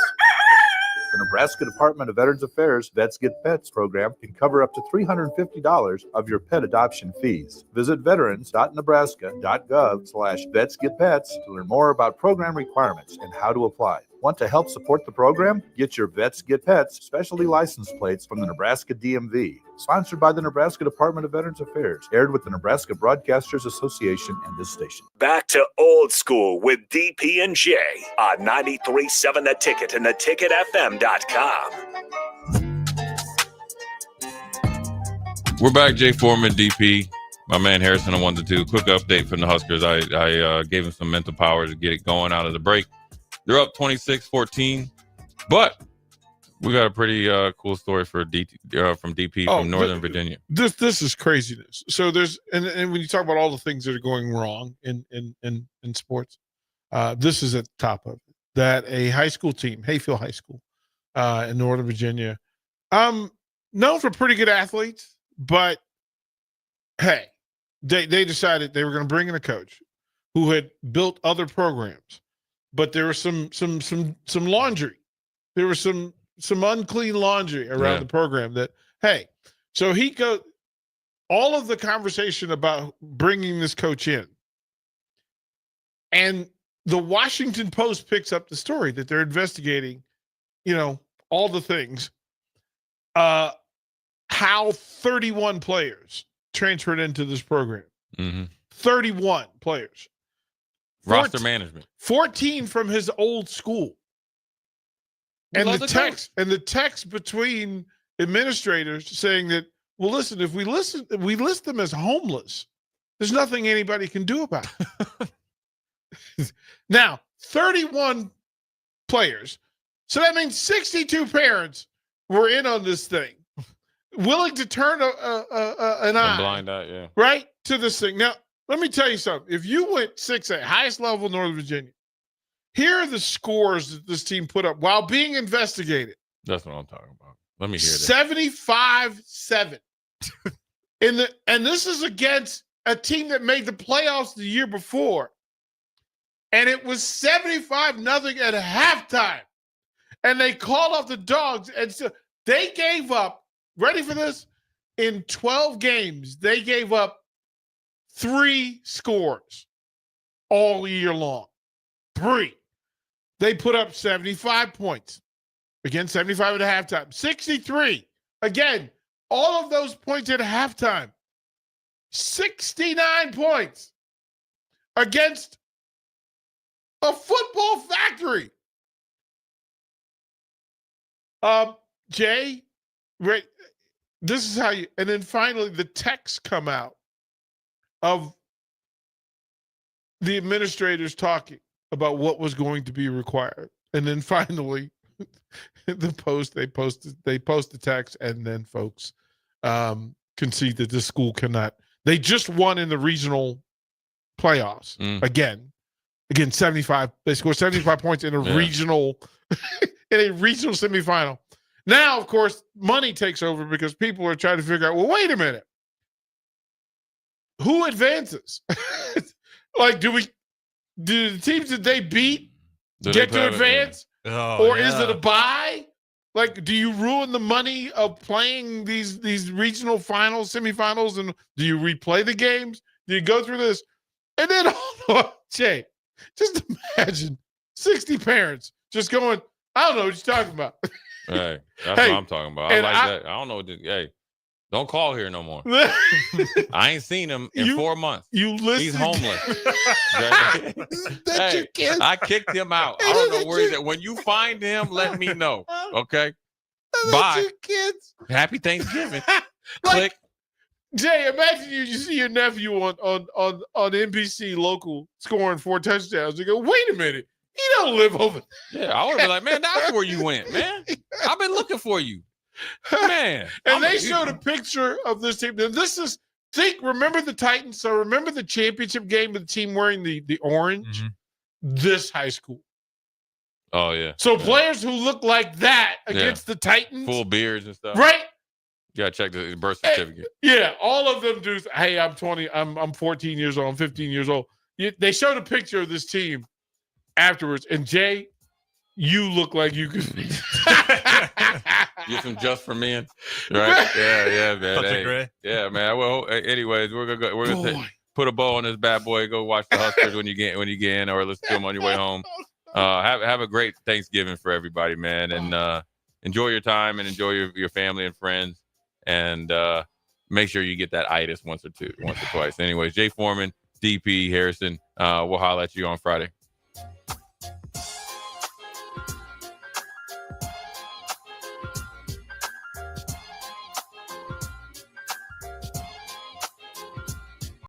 R: The Nebraska Department of Veterans Affairs Vets Get Pets program can cover up to $350 of your pet adoption fees. Visit veterans.nebraska.gov/vetsgetpets to learn more about program requirements and how to apply. Want to help support the program? Get your Vets Get Pets specialty license plates from the Nebraska DMV. Sponsored by the Nebraska Department of Veterans Affairs. Aired with the Nebraska Broadcasters Association and this station.
A: Back to old school with DP and J on 93.7 The Ticket and theticketfm.com.
H: We're back, Jay Foreman, DP. My man Harrison on 1 to 2. Quick update from the Huskers. I gave him some mental power to get it going out of the break. They're up 26-14, but We got a pretty cool story for from DP from Northern Virginia.
I: This is craziness. So there's and when you talk about all the things that are going wrong in sports, this is at the top of it. That a high school team, Hayfield High School, in Northern Virginia, known for pretty good athletes, but hey, they decided they were going to bring in a coach who had built other programs, but there was some laundry. There was some unclean laundry around the program that, hey, so he goes, all of the conversation about bringing this coach in, and the Washington Post picks up the story that they're investigating, all the things, how 31 players transferred into this program. 31 players.
H: Roster management.
I: 14 from his old school. And the text between administrators saying that, well, listen, if we list them as homeless, there's nothing anybody can do about it. Now, 31 players. So that means 62 parents were in on this thing, willing to turn an eye.
H: A blind eye, yeah.
I: Right, to this thing. Now, let me tell you something. If you went 6A, highest level in Northern Virginia, here are the scores that this team put up while being investigated.
H: That's what I'm talking about. Let me hear this.
I: 75-7. And this is against a team that made the playoffs the year before. And it was 75-0 at halftime. And they called off the Dogs. And so they gave up, ready for this? In 12 games, they gave up 3 scores all year long. 3. They put up 75 points. Again, 75 at halftime. 63. Again, all of those points at halftime. 69 points against a football factory. Jay, right, this is how you, and then finally the texts come out of the administrators talking about what was going to be required. And then finally they post the text, and then folks concede that this school cannot. They just won in the regional playoffs. Again, 75. They scored 75 points in a regional in a regional semifinal. Now, of course, money takes over because people are trying to figure out, well, wait a minute. Who advances? Like, do the teams that they beat get to advance? Is it a bye? Like, do you ruin the money of playing these regional finals, semifinals, and do you replay the games? Do you go through this? And then, Jay, just imagine 60 parents just going, I don't know what you're talking about.
H: Hey, that's what I'm talking about. I like that. I don't know. Hey, don't call here no more. I ain't seen him in 4 months.
I: You listen.
H: He's homeless. Hey, I kicked him out. I don't know where he's at. When you find him, let me know. Okay? Bye.
I: Kids.
H: Happy Thanksgiving.
I: Click. Jay, imagine you see your nephew on NBC local scoring 4 touchdowns. You go, wait a minute. He don't live over there.
H: Yeah, I would be like, man, that's where you went, man. I've been looking for you. Man.
I: And they showed a picture of this team. And this is, remember the Titans? So remember the championship game with the team wearing the orange? This high school.
H: Oh, yeah.
I: So players who look like that against the Titans.
H: Full beards and stuff.
I: Right?
H: You got to check the birth certificate.
I: Yeah, all of them do. Hey, I'm 20. I'm 14 years old. I'm 15 years old. They showed a picture of this team afterwards. And Jay, you look like you could be.
H: Get some Just for Men, right? Yeah, man. Yeah, man. Well, anyways, we're gonna put a bow on this bad boy. Go watch the Huskers when you get in, or listen to them on your way home. Have a great Thanksgiving for everybody, man, and enjoy your time and enjoy your family and friends, and make sure you get that itis once or twice. Anyways, Jay Foreman, DP Harrison. We'll holler at you on Friday.